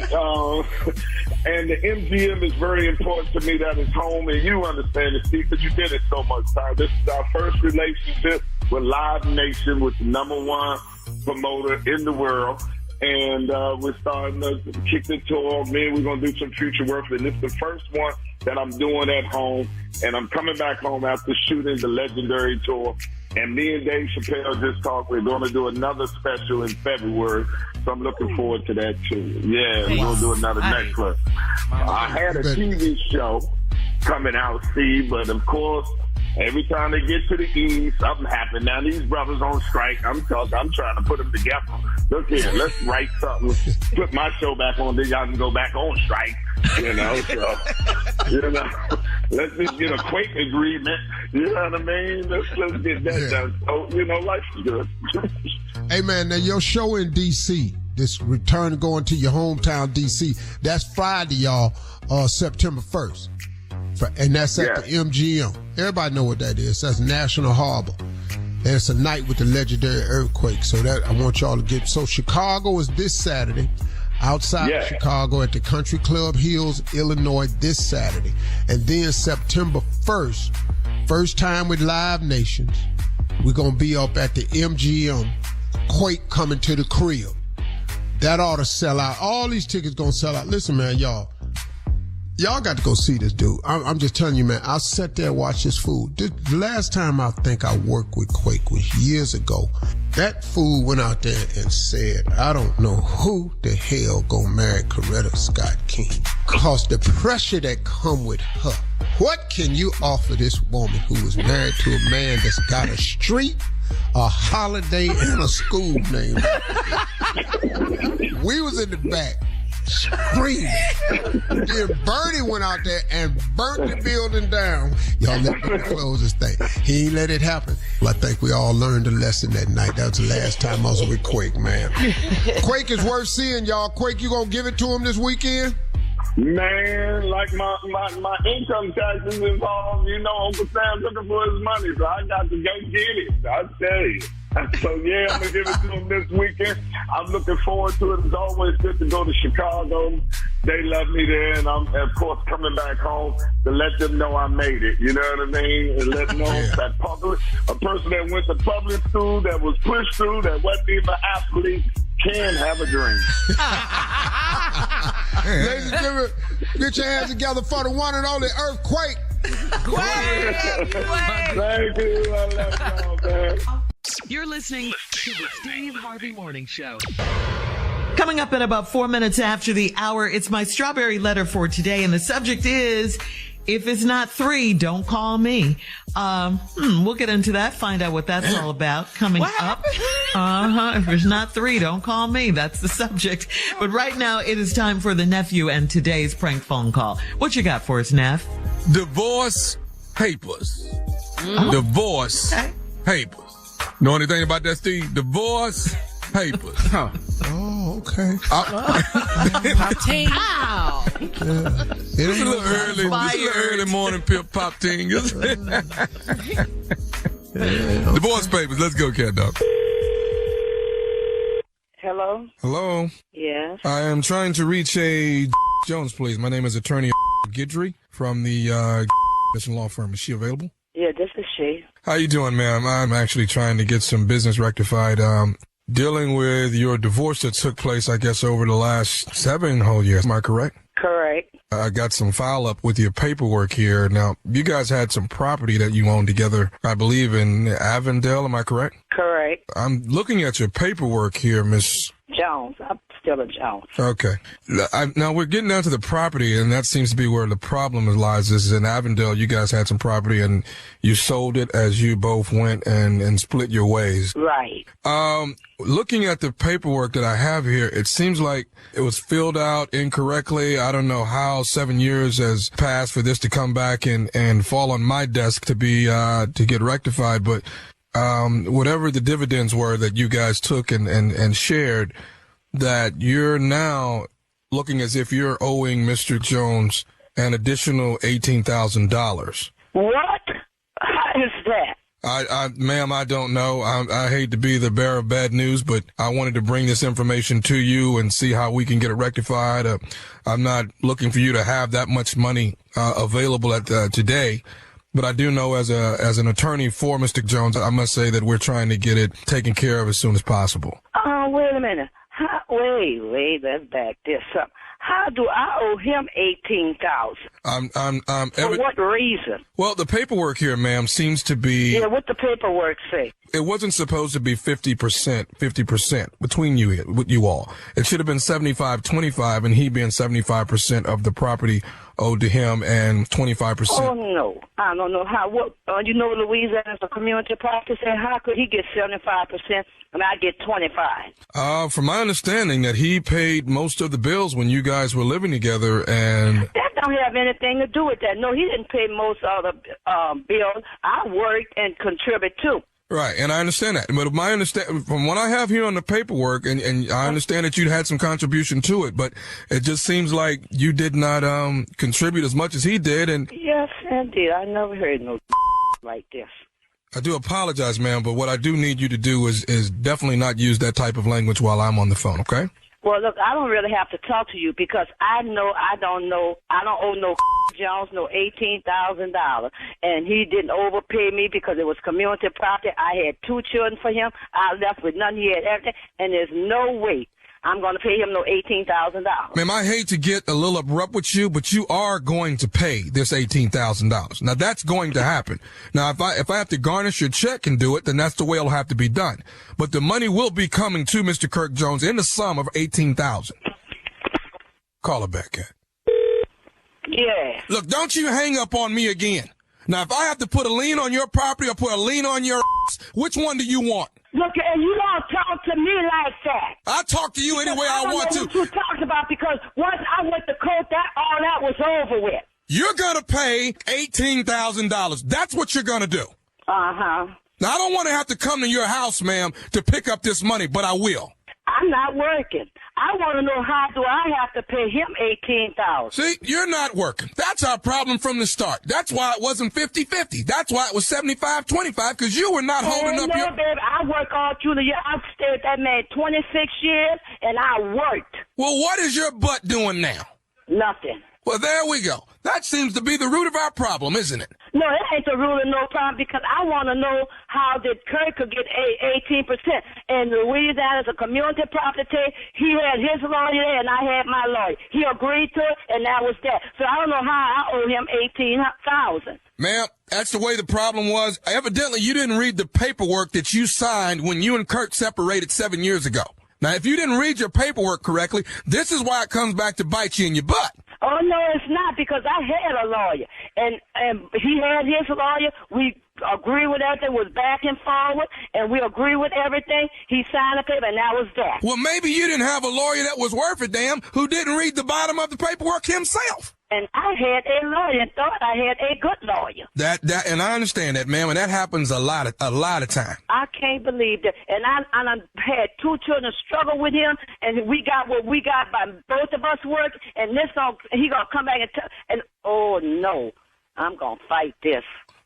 the MGM is very important to me. That is home, and you understand it, Steve, because you did it so much time. This is our first relationship with Live Nation, with the #1 promoter in the world. And we're starting to kick the tour. Man, we're going to do some future work. And this is the first one that I'm doing at home. And I'm coming back home after shooting the legendary tour. And me and Dave Chappelle just talked. We're going to do another special in February. So I'm looking forward to that, too. Yeah, we're going to do another necklace. I had a TV show coming out, Steve, but of course, every time they get to the East, something happens. Now, these brothers on strike. I'm trying to put them together. Look here, let's write something, put my show back on, then y'all can go back on strike, you know, so, you know, let's just get a Quake agreement, you know what I mean? Let's get that done. So, you know, life's good. Hey, man, now your show in D.C., this return going to your hometown, D.C., that's Friday, y'all, September 1st. And that's at the MGM. Everybody know what that is. That's National Harbor. And it's a night with the legendary Earthquake. So that I want y'all to get. So Chicago is this Saturday. Outside of Chicago at the Country Club Hills, Illinois, this Saturday. And then September 1st, first time with Live Nations, we're going to be up at the MGM. Quake coming to the crib. That ought to sell out. All these tickets going to sell out. Listen, man, y'all got to go see this dude. I'm just telling you, man, I sat there and watched this fool. The last time I think I worked with Quake was years ago. That fool went out there and said, I don't know who the hell gonna marry Coretta Scott King. Cause the pressure that come with her. What can you offer this woman who is married to a man that's got a street, a holiday, and a school name? We was in the back. screaming. Then Bernie went out there and burnt the building down. Y'all let me close this thing. He ain't let it happen. Well, I think we all learned a lesson that night. That was the last time I was with Quake, man. Quake is worth seeing, y'all. Quake, you gonna give it to him this weekend? Man, like my income taxes involved, you know, Uncle Sam's looking for his money, so I got to go get it. I tell you. So, yeah, I'm going to give it to him this weekend. I'm looking forward to it. It's always good to go to Chicago. They love me there, and I'm, of course, coming back home to let them know I made it. You know what I mean? And let them know that a person that went to public school, that was pushed through, that wasn't even an athlete, can have a dream. Ladies and gentlemen, get your hands together for the one and only Earthquake. Thank you. I love y'all, man. You're listening to the Steve Harvey Morning Show. Coming up in about 4 minutes after the hour, it's my strawberry letter for today, and the subject is, if it's not 3, don't call me. We'll get into that, find out what that's all about coming up. If it's not 3, don't call me. That's the subject. But right now, it is time for the nephew and today's prank phone call. What you got for us, Neff? Divorce papers. Divorce papers. Know anything about that, Steve? Divorce papers. Oh, okay. Pop-ting. Ow. It's a little early. It's a little early morning pop-ting. Divorce papers. Let's go, cat dog. Hello? Hello. Yes. I am trying to reach a Jones, please. My name is Attorney Guidry from the law firm. Is she available? Yeah, this is she. How you doing, ma'am? I'm actually trying to get some business rectified. Dealing with your divorce that took place, I guess, over the last 7 whole years. Am I correct? Correct. I got some file up with your paperwork here. Now, you guys had some property that you owned together, I believe, in Avondale. Am I correct? Correct. I'm looking at your paperwork here, Miss Jones. I'm still a Jones. Okay. Now, we're getting down to the property, and that seems to be where the problem lies. This is in Avondale. You guys had some property, and you sold it as you both went and split your ways. Right. Looking at the paperwork that I have here, it seems like it was filled out incorrectly. I don't know how 7 years has passed for this to come back and fall on my desk to be to get rectified, but whatever the dividends were that you guys took and shared, that you're now looking as if you're owing Mr. Jones an additional $18,000. What? How is that? Ma'am, I don't know. I hate to be the bearer of bad news, but I wanted to bring this information to you and see how we can get it rectified. I'm not looking for you to have that much money available at today. But I do know as an attorney for Mr. Jones, I must say that we're trying to get it taken care of as soon as possible. Wait a minute. Wait, let's back this up. How do I owe him $18,000? For what reason? Well, the paperwork here, ma'am, seems to be... Yeah, what the paperwork say? It wasn't supposed to be 50% between you all. It should have been 75-25, and he being 75% of the property owed to him and 25%. Oh, no. I don't know how. What? You know, Louisiana's a community practice, and how could he get 75% and I get 25%? From my understanding, that he paid most of the bills when you guys were living together, and... That don't have anything to do with that. No, he didn't pay most of the bills. I worked and contributed too. Right, and I understand that. But my from what I have here on the paperwork, and I understand that you had some contribution to it, but it just seems like you did not contribute as much as he did. And yes, indeed. I never heard no like this. I do apologize, ma'am, but what I do need you to do is definitely not use that type of language while I'm on the phone, okay? Well, look, I don't really have to talk to you because I don't owe no Jones no $18,000, and he didn't overpay me because it was community property. I had 2 children for him. I left with nothing. He had everything, and there's no way I'm going to pay him no $18,000. Ma'am, I hate to get a little abrupt with you, but you are going to pay this $18,000. Now, that's going to happen. Now, if I have to garnish your check and do it, then that's the way it'll have to be done. But the money will be coming to Mr. Kirk Jones in the sum of $18,000. Call her back, Cat. Yeah. Look, don't you hang up on me again. Now, if I have to put a lien on your property or put a lien on your ass, which one do you want? Look, and you don't talk to me like that. I talk to you any way I want to. What you talking about, because once I went to court, all that was over with. You're going to pay $18,000. That's what you're going to do. Uh-huh. Now, I don't want to have to come to your house, ma'am, to pick up this money, but I will. I'm not working. I want to know, how do I have to pay him $18,000? See, you're not working. That's our problem from the start. That's why it wasn't 50-50. That's why it was 75-25, because you were not holding up your... baby, I work all through the year. I've stayed with that man 26 years, and I worked. Well, what is your butt doing now? Nothing. Well, there we go. That seems to be the root of our problem, isn't it? No, it ain't the rule of no problem, because I want to know how did Kirk could get 18%. And Louisiana is a community property. He had his lawyer and I had my lawyer. He agreed to it, and that was that. So I don't know how I owe him $18,000. Ma'am, that's the way the problem was. Evidently, you didn't read the paperwork that you signed when you and Kirk separated 7 years ago. Now, if you didn't read your paperwork correctly, this is why it comes back to bite you in your butt. Oh, no, it's not, because I had a lawyer, and he had his lawyer. We agree with everything, was back and forward, and we agree with everything. He signed the paper, and that was that. Well, maybe you didn't have a lawyer that was worth a damn who didn't read the bottom of the paperwork himself. And I had a lawyer and thought I had a good lawyer. And I understand that, ma'am, and that happens a lot of time. I can't believe that. And I had 2 children struggle with him, and we got what we got by both of us work, and he gonna come back and oh no, I'm gonna fight this.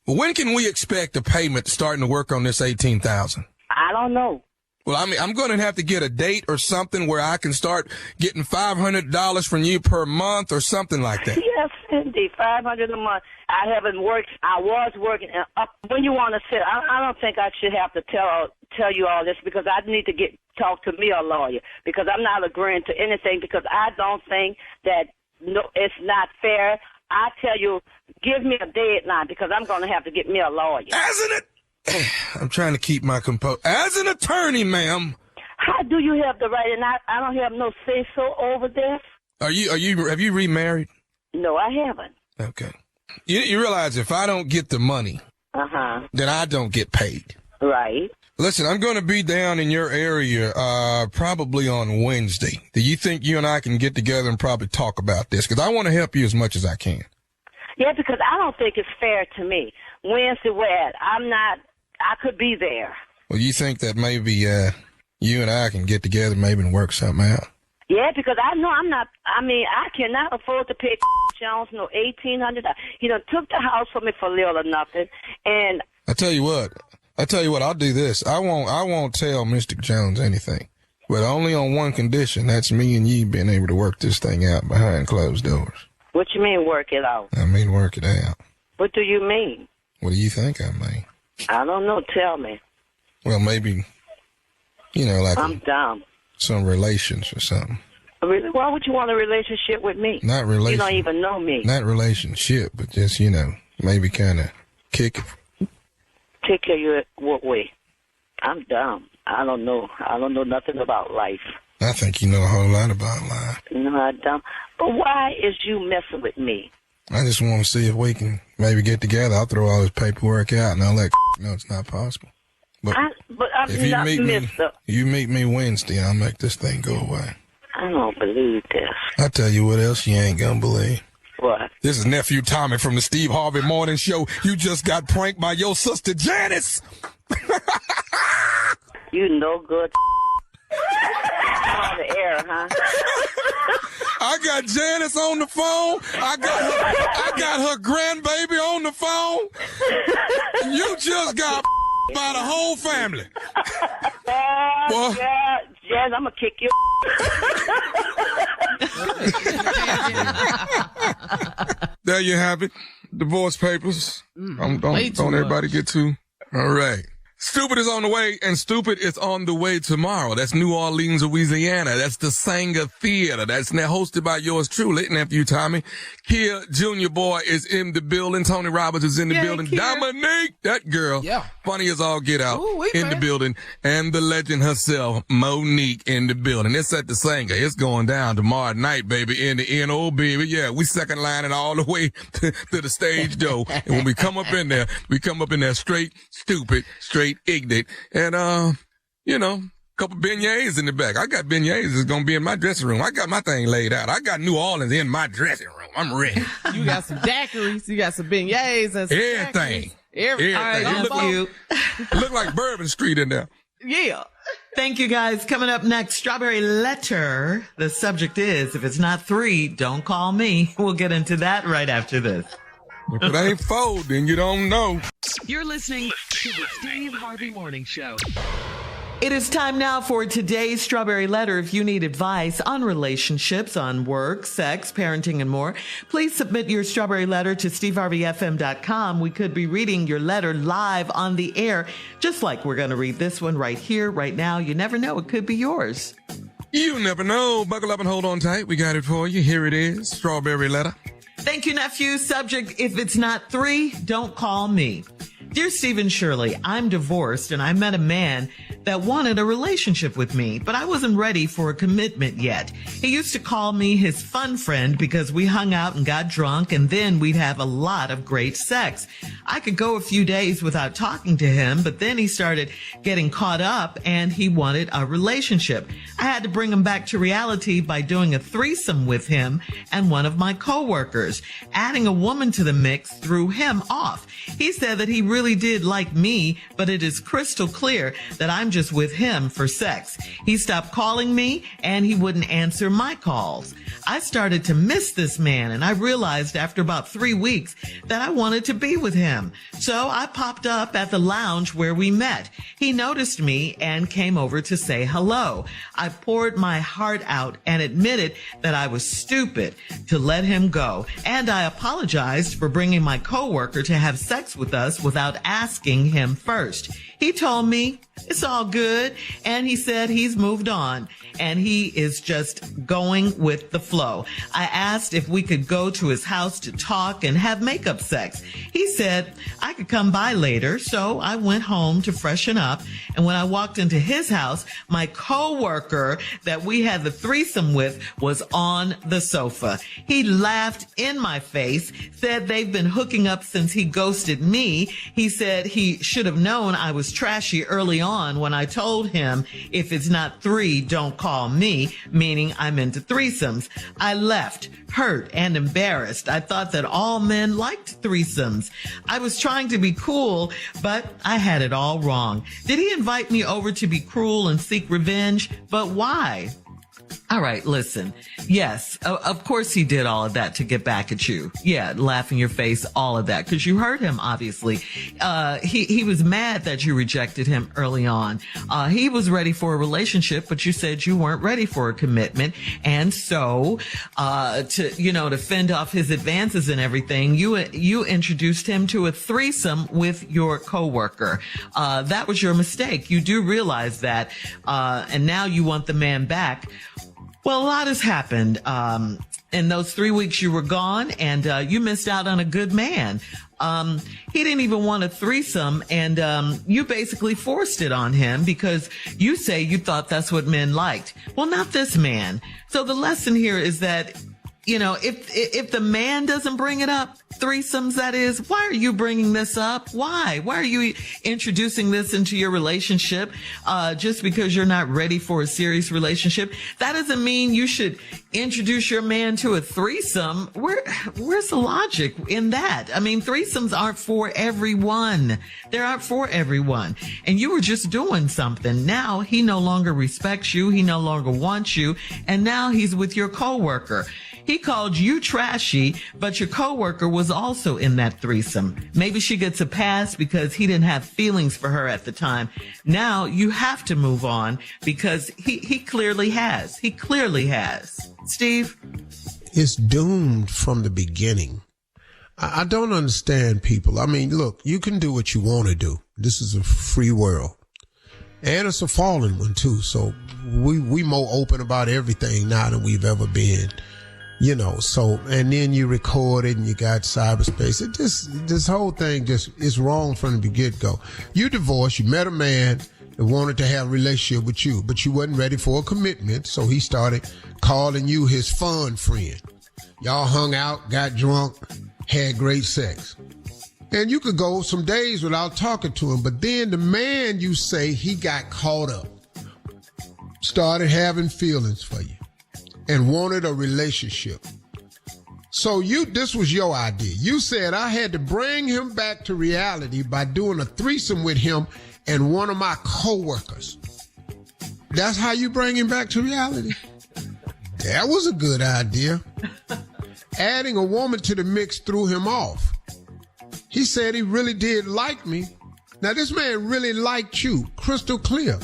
Well, when can we expect the payment starting to work on this $18,000? I don't know. Well, I mean, I'm going to have to get a date or something where I can start getting $500 from you per month or something like that. Yes, indeed, $500 a month. I haven't worked. I was working. When you want to sit, I don't think I should have to tell you all this, because I need to talk to me a lawyer, because I'm not agreeing to anything, because I don't think that it's not fair. I tell you, give me a deadline, because I'm going to have to get me a lawyer. Hasn't it? I'm trying to keep my composure. As an attorney, ma'am. How do you have the right? And I don't have no say-so over this. Have you remarried? No, I haven't. Okay. You realize if I don't get the money, then I don't get paid. Right. Listen, I'm going to be down in your area probably on Wednesday. Do you think you and I can get together and probably talk about this? Because I want to help you as much as I can. Yeah, because I don't think it's fair to me. Wednesday, where? I could be there. Well, you think that maybe you and I can get together maybe and work something out? Yeah, because I know I cannot afford to pay Jones no $1,800. He done took the house from me for little or nothing. And I tell you what, I'll do this. I won't tell Mr. Jones anything, but only on one condition. That's me and you being able to work this thing out behind closed doors. What you mean, work it out? I mean, work it out. What do you mean? What do you think I mean? I don't know. Tell me. Well, maybe, like I'm dumb. Some relations or something. Why would you want a relationship with me? Not relation. You don't even know me. Not relationship, but just, maybe kind of kick it. Take care of you what way? I'm dumb. I don't know. I don't know nothing about life. I think you know a whole lot about life. No, I don't. But why is you messing with me? I just want to see if we can maybe get together. I'll throw all this paperwork out, and I'll let know it's not possible. But I'm if not you meet me Wednesday, I'll make this thing go away. I don't believe this. I'll tell you what else you ain't gonna believe. What? This is Nephew Tommy from the Steve Harvey Morning Show. You just got pranked by your sister Janice. You no good. On the air, huh? I got Janice on the phone. I got her grandbaby on the phone. You just got by the whole family. Well, yeah, Janice, I'm gonna kick you. There you have it. Divorce papers. Don't everybody get too. All right. Stupid is on the way, and Stupid is on the way tomorrow. That's New Orleans, Louisiana. That's the Sanger Theater. That's now hosted by yours truly, Nephew Tommy. Kia Junior Boy is in the building. Tony Roberts is in the building. Kia. Dominique, that girl, funny as all get out, in the building. And the legend herself, Monique, in the building. It's at the Sanger. It's going down tomorrow night, baby, in the NO, baby. Yeah, we second lining all the way to the stage door. And when we come up in there, straight stupid, straight ignorant. And, Couple beignets in the back. I got beignets that's gonna be in my dressing room. I got my thing laid out. I got New Orleans in my dressing room. I'm ready. You got some daiquiris, you got some beignets and some Everything. Everything. All right, It look like Bourbon Street in there. Yeah. Thank you, guys. Coming up next, Strawberry Letter. The subject is, if it's not 3, don't call me. We'll get into that right after this. If it ain't 4, then you don't know. You're listening to the Steve Harvey Morning Show. It is time now for today's Strawberry Letter. If you need advice on relationships, on work, sex, parenting, and more, please submit your Strawberry Letter to steveharveyfm.com. We could be reading your letter live on the air, just like we're going to read this one right here, right now. You never know. It could be yours. You never know. Buckle up and hold on tight. We got it for you. Here it is. Strawberry Letter. Thank you, nephew. Subject, if it's not 3, don't call me. Dear Stephen Shirley, I'm divorced and I met a man that wanted a relationship with me, but I wasn't ready for a commitment yet. He used to call me his fun friend because we hung out and got drunk, and then we'd have a lot of great sex. I could go a few days without talking to him, but then he started getting caught up and he wanted a relationship. I had to bring him back to reality by doing a threesome with him and one of my coworkers. Adding a woman to the mix threw him off. He said that he really did like me, but it is crystal clear that I'm just with him for sex. He stopped calling me and he wouldn't answer my calls. I started to miss this man, and I realized after about 3 weeks that I wanted to be with him. So I popped up at the lounge where we met. He noticed me and came over to say hello. I poured my heart out and admitted that I was stupid to let him go, and I apologized for bringing my coworker to have sex with us without asking him first. He told me it's all good, and he said he's moved on and he is just going with the flow. I asked if we could go to his house to talk and have makeup sex. He said I could come by later, so I went home to freshen up, and when I walked into his house, my coworker that we had the threesome with was on the sofa. He laughed in my face, said they've been hooking up since he ghosted me. He said he should have known I was trashy early on when I told him, if it's not 3, don't call me, meaning I'm into threesomes. I left, hurt and embarrassed. I thought that all men liked threesomes. I was trying to be cool, but I had it all wrong. Did he invite me over to be cruel and seek revenge? But why? All right, listen. Yes, of course he did all of that to get back at you. Yeah, laugh in your face, all of that, because you hurt him, obviously. He was mad that you rejected him early on. He was ready for a relationship, but you said you weren't ready for a commitment. And so, to fend off his advances and everything, you introduced him to a threesome with your coworker. That was your mistake. You do realize that. And now you want the man back. Well, a lot has happened. In those 3 weeks you were gone, and you missed out on a good man. He didn't even want a threesome, and you basically forced it on him because you say you thought that's what men liked. Well, not this man. So the lesson here is that, if the man doesn't bring it up, threesomes, that is, why are you bringing this up? Why? Why are you introducing this into your relationship? Just because you're not ready for a serious relationship? That doesn't mean you should introduce your man to a threesome. Where's the logic in that? I mean, threesomes aren't for everyone. They aren't for everyone. And you were just doing something. Now he no longer respects you. He no longer wants you. And now he's with your coworker. He called you trashy, but your coworker was also in that threesome. Maybe she gets a pass because he didn't have feelings for her at the time. Now you have to move on because he clearly has. He clearly has. Steve? It's doomed from the beginning. I don't understand people. I mean, look, you can do what you want to do. This is a free world. And it's a fallen one, too. So we more open about everything now than we've ever been. And then you record it and you got cyberspace. This whole thing is wrong from the get-go. You divorced, you met a man that wanted to have a relationship with you, but you wasn't ready for a commitment, so he started calling you his fun friend. Y'all hung out, got drunk, had great sex. And you could go some days without talking to him, but then the man, you say, he got caught up. started having feelings for you and wanted a relationship. So this was your idea. You said I had to bring him back to reality by doing a threesome with him and one of my coworkers. That's how you bring him back to reality? That was a good idea. Adding a woman to the mix threw him off. He said he really did like me. Now, this man really liked you, crystal clear.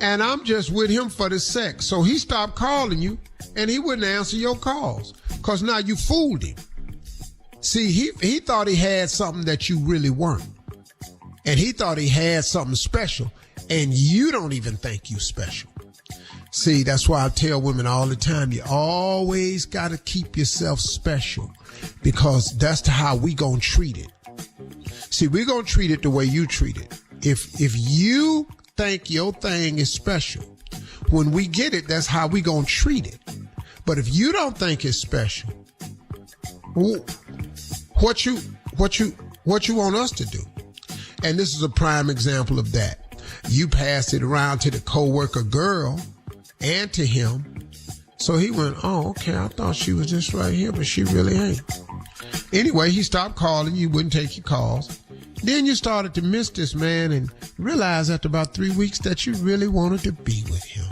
And I'm just with him for the sex. So he stopped calling you, and he wouldn't answer your calls. Because now you fooled him. See, he thought he had something that you really weren't. And he thought he had something special. And you don't even think you special. See, that's why I tell women all the time, you always got to keep yourself special. Because that's how we gonna treat it. See, we're gonna treat it the way you treat it. If you think your thing is special, when we get it, that's how we gonna treat it. But if you don't think it's special, what you want us to do? And this is a prime example of that. You passed it around to the coworker girl and to him. So he went, oh, okay, I thought she was just right here, but she really ain't. Anyway, he stopped calling you, wouldn't take your calls. Then you started to miss this man and realized after about 3 weeks that you really wanted to be with him.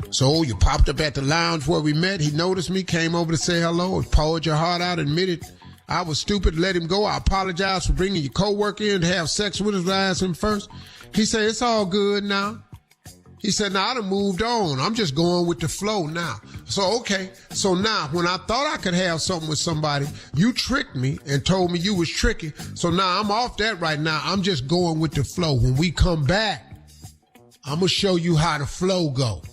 So you popped up at the lounge where we met. He noticed me, came over to say hello, poured your heart out, admitted I was stupid, let him go. I apologize for bringing your coworker in to have sex with us. I asked him first. He said, it's all good now. He said, now I done moved on. I'm just going with the flow now. So, okay. So now when I thought I could have something with somebody, you tricked me and told me you was tricky. So now I'm off that right now. I'm just going with the flow. When we come back, I'm going to show you how the flow go.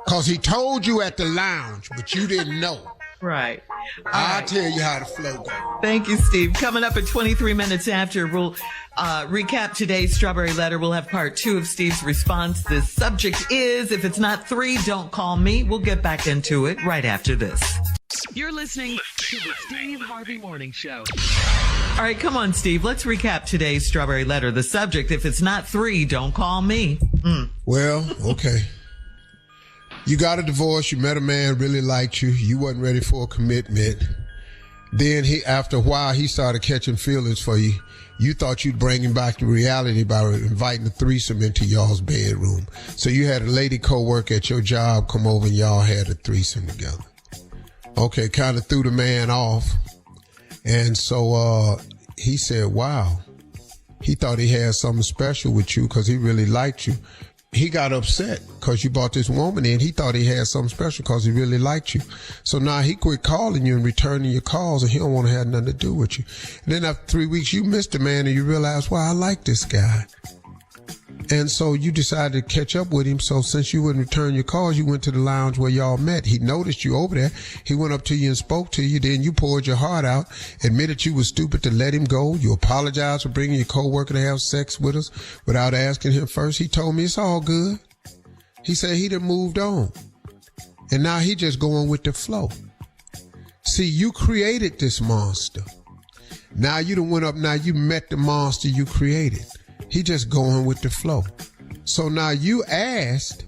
Because he told you at the lounge, but you didn't know. Right. I'll tell you how the flow goes. Thank you, Steve. Coming up at 23 minutes after, we'll recap today's Strawberry Letter. We'll have part 2 of Steve's response. The subject is, if it's not 3, don't call me. We'll get back into it right after this. You're listening to the Steve Harvey Morning Show. All right, come on, Steve. Let's recap today's Strawberry Letter. The subject, if it's not 3, don't call me. Well, okay. You got a divorce. You met a man, really liked you. You wasn't ready for a commitment. Then after a while, he started catching feelings for you. You thought you'd bring him back to reality by inviting a threesome into y'all's bedroom. So you had a lady coworker at your job come over and y'all had a threesome together. Okay, kind of threw the man off. And so he said, wow. He thought he had something special with you because he really liked you. He got upset because you brought this woman in. He thought he had something special because he really liked you. So now he quit calling you and returning your calls, and he don't want to have nothing to do with you. And then after 3 weeks, you missed the man and you realized, well, I like this guy. And so you decided to catch up with him. So since you wouldn't return your calls, you went to the lounge where y'all met. He noticed you over there. He went up to you and spoke to you. Then you poured your heart out, admitted you were stupid to let him go. You apologized for bringing your coworker to have sex with us without asking him first. He told me it's all good. He said he done moved on. And now he just going with the flow. See, you created this monster. Now you done went up, now you met the monster you created. He just going with the flow. So now you asked,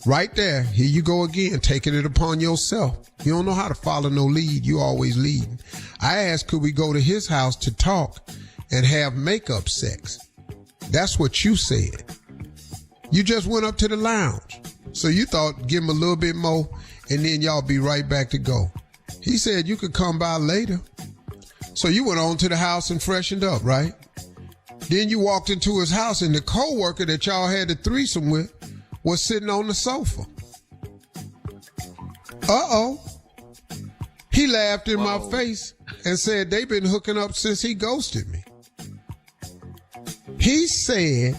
right there, here you go again, taking it upon yourself. You don't know how to follow no lead. You always leading. I asked, could we go to his house to talk and have makeup sex? That's what you said. You just went up to the lounge. So you thought, give him a little bit more and then y'all be right back to go. He said you could come by later. So you went on to the house and freshened up, right? Then you walked into his house and the coworker that y'all had the threesome with was sitting on the sofa. Uh-oh. He laughed in my face and said they've been hooking up since he ghosted me. He said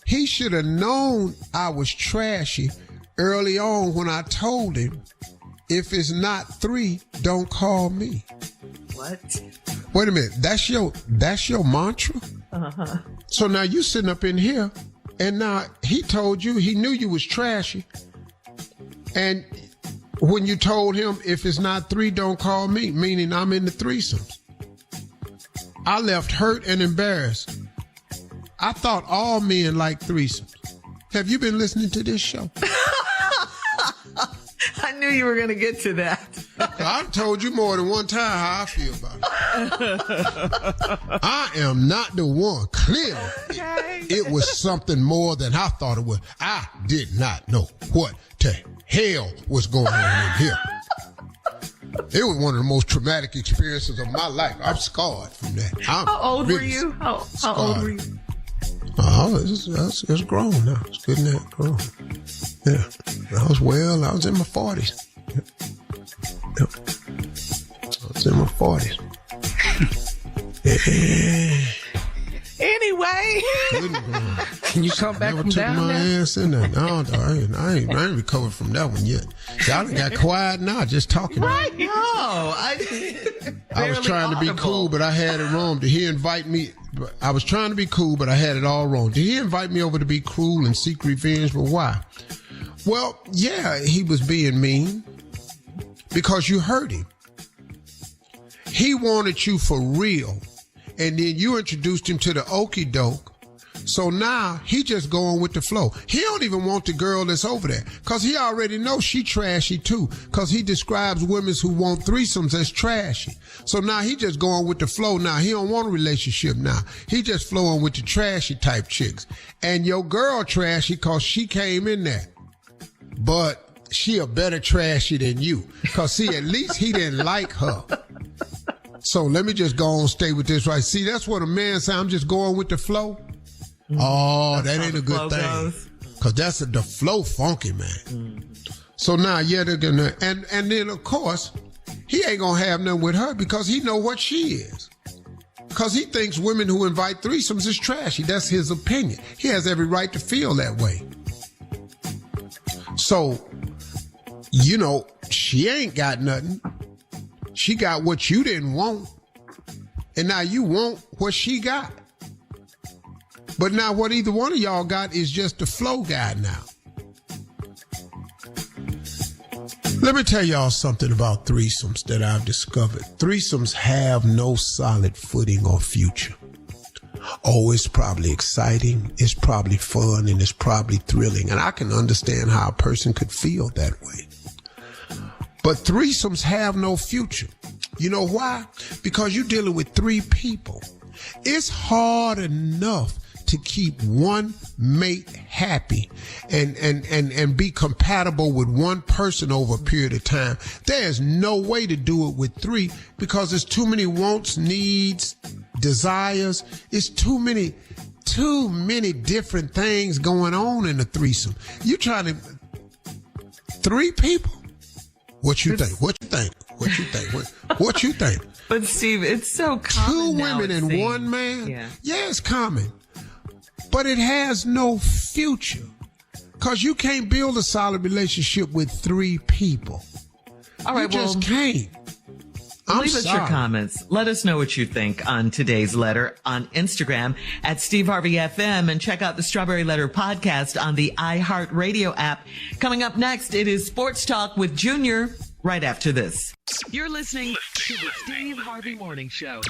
he should have known I was trashy early on when I told him, if it's not 3, don't call me. What? Wait a minute. That's your mantra? Uh-huh. So now you sitting up in here, and now he told you, he knew you was trashy. And when you told him, if it's not 3, don't call me, meaning I'm in the threesomes. I left hurt and embarrassed. I thought all men like threesomes. Have you been listening to this show? I knew you were going to get to that. I've told you more than one time how I feel about it. I am not the one. Clearly, it was something more than I thought it was. I did not know what the hell was going on in here. It was one of the most traumatic experiences of my life. I'm scarred from that. How old were you? How old were you? Oh, it's grown now. It's good now, grown. Yeah. I was in my 40s. Yep. I was in my 40s. Yeah. Anyway. Can you come back from down my there? ass in there. No, I ain't recovered from that one yet. Y'all done got quiet now, just talking. Right. No, I was trying to be cool, but I had it wrong. Did he invite me? I was trying to be cool, but I had it all wrong. Did he invite me over to be cruel and seek revenge? But why? Well, yeah, he was being mean because you hurt him. He wanted you for real, and then you introduced him to the okie doke. So now he just going with the flow. He don't even want the girl that's over there because he already knows she trashy too because he describes women who want threesomes as trashy. So now he just going with the flow now. He don't want a relationship now. He just flowing with the trashy type chicks. And your girl trashy because she came in there. But she a better trashy than you because see, at least he didn't like her. So let me just go on stay with this right. See, that's what a man say. I'm just going with the flow. Oh, that ain't a good thing. Cause that's the flow funky, man. So now, yeah, they're gonna, and then of course, he ain't gonna have nothing with her because he know what she is. Cause he thinks women who invite threesomes is trashy. That's his opinion. He has every right to feel that way. So, you know, she ain't got nothing. She got what you didn't want. And now you want what she got. But now what either one of y'all got is just the flow guy now. Let me tell y'all something about threesomes that I've discovered. Threesomes have no solid footing or future. Oh, it's probably exciting, it's probably fun, and it's probably thrilling. And I can understand how a person could feel that way. But threesomes have no future. You know why? Because you're dealing with three people. It's hard enough to keep one mate happy and be compatible with one person over a period of time. There's no way to do it with three because there's too many wants, needs, desires. It's too many different things going on in a threesome. You trying to three people? What you think? What you think? What you think? What you think? But Steve, it's so common. Two women and one man? Yeah, it's common. But it has no future. Because you can't build a solid relationship with three people. All right, you just can't. Leave us your comments. Let us know what you think on today's letter on Instagram at Steve Harvey FM, and check out the Strawberry Letter podcast on the iHeartRadio app. Coming up next, it is Sports Talk with Junior right after this. You're listening to the Steve Harvey Morning Show.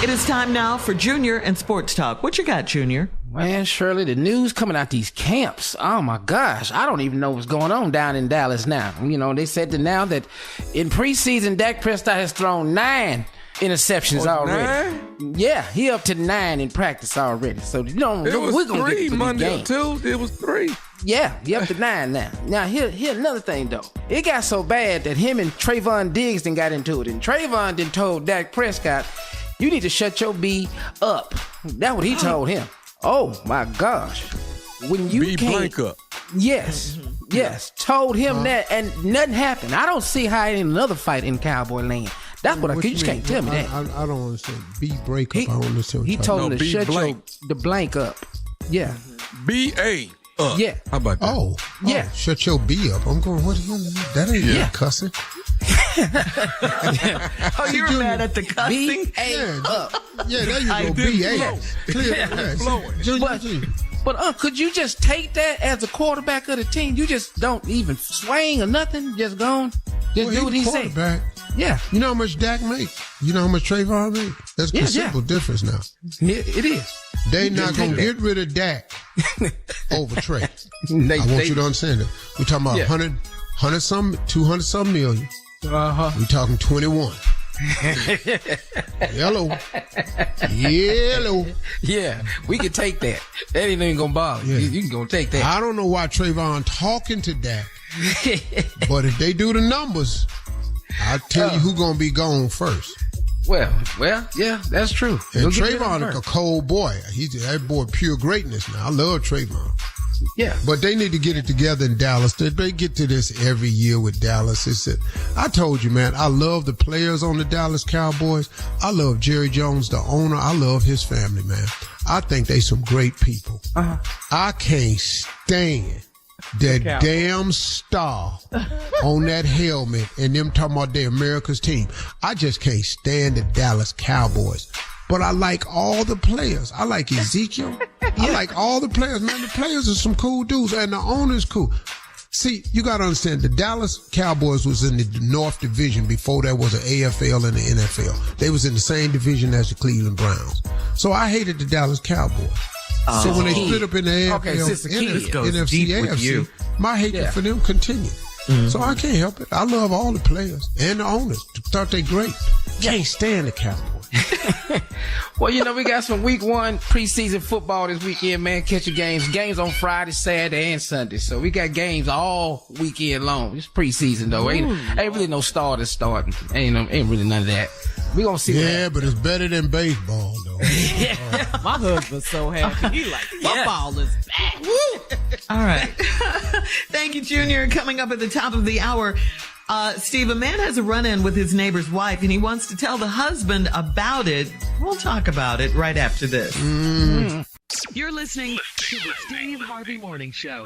It is time now for Junior and Sports Talk. What you got, Junior? Man, Shirley, the news coming out these camps. Oh my gosh, I don't even know what's going on down in Dallas now. You know, they said now that in preseason, Dak Prescott has thrown 9 interceptions already. 9? Yeah, he up to 9 in practice already. So you know, we're gonna get to the Monday or Tuesday. It was 3. Yeah, he up to 9 now. Now here another thing though. It got so bad that him and Trayvon Diggs then got into it, and Trayvon then told Dak Prescott, "You need to shut your B up." That's what he told him. Oh my gosh. When you B blank up. Yes. Yes. Told him that, and nothing happened. I don't see how in another fight in Cowboy Land. That's what you just can't tell me that. I don't understand. B break up. I don't understand. He told him to shut the blank up. Yeah. B-A. Yeah. How about that? Oh. Yeah. Shut your B up. I'm going, what the hell? That ain't cussing. Oh, you were mad at the cussing? B-A up. Yeah, there you go. B-A. But could you just take that as a quarterback of the team? You just don't even swing or nothing? Just go on? Just do what he said? Yeah. You know how much Dak make? You know how much Trayvon make? That's a considerable difference now. It is. They not going to get rid of Dak over Trey. I want you to understand that. We're talking about 200 some million. Uh-huh. We're talking 21. Yellow. Yeah, we can take that. That ain't even gonna bother you. You can go take that. I don't know why Trayvon talking to Dak, but if they do the numbers, I'll tell you who gonna be gone first. Well, yeah, that's true. And Trayvon is a cold boy. He's that boy, pure greatness. Now I love Trayvon. Yeah, but they need to get it together in Dallas. They get to this every year with Dallas. I told you, man, I love the players on the Dallas Cowboys. I love Jerry Jones, the owner. I love his family, man. I think they some great people. Uh-huh. I can't stand that damn star on that helmet and them talking about their America's team. I just can't stand the Dallas Cowboys. But I like all the players. I like Ezekiel. I like all the players. Man, the players are some cool dudes, and the owner's cool. See, you got to understand, the Dallas Cowboys was in the North Division before there was an AFL and the NFL. They was in the same division as the Cleveland Browns. So I hated the Dallas Cowboys. So when they split up in the AFL, NFC, AFC, my hatred for them continued. Mm-hmm. So I can't help it. I love all the players and the owners. Thought they great. Can't stand the Cowboys. Well, we got some week 1 preseason football this weekend, man. Catch your games on Friday, Saturday, and Sunday. So we got games all weekend long. It's preseason though. Ain't really no starters starting. Ain't really none of that. We gonna see. Yeah, but it's better than baseball though. My husband's so happy. He like football is back. Woo! All right. Thank you, Junior. Coming up at the top of the hour. Steve, a man has a run-in with his neighbor's wife, and he wants to tell the husband about it. We'll talk about it right after this. You're listening to the Steve Harvey Morning Show.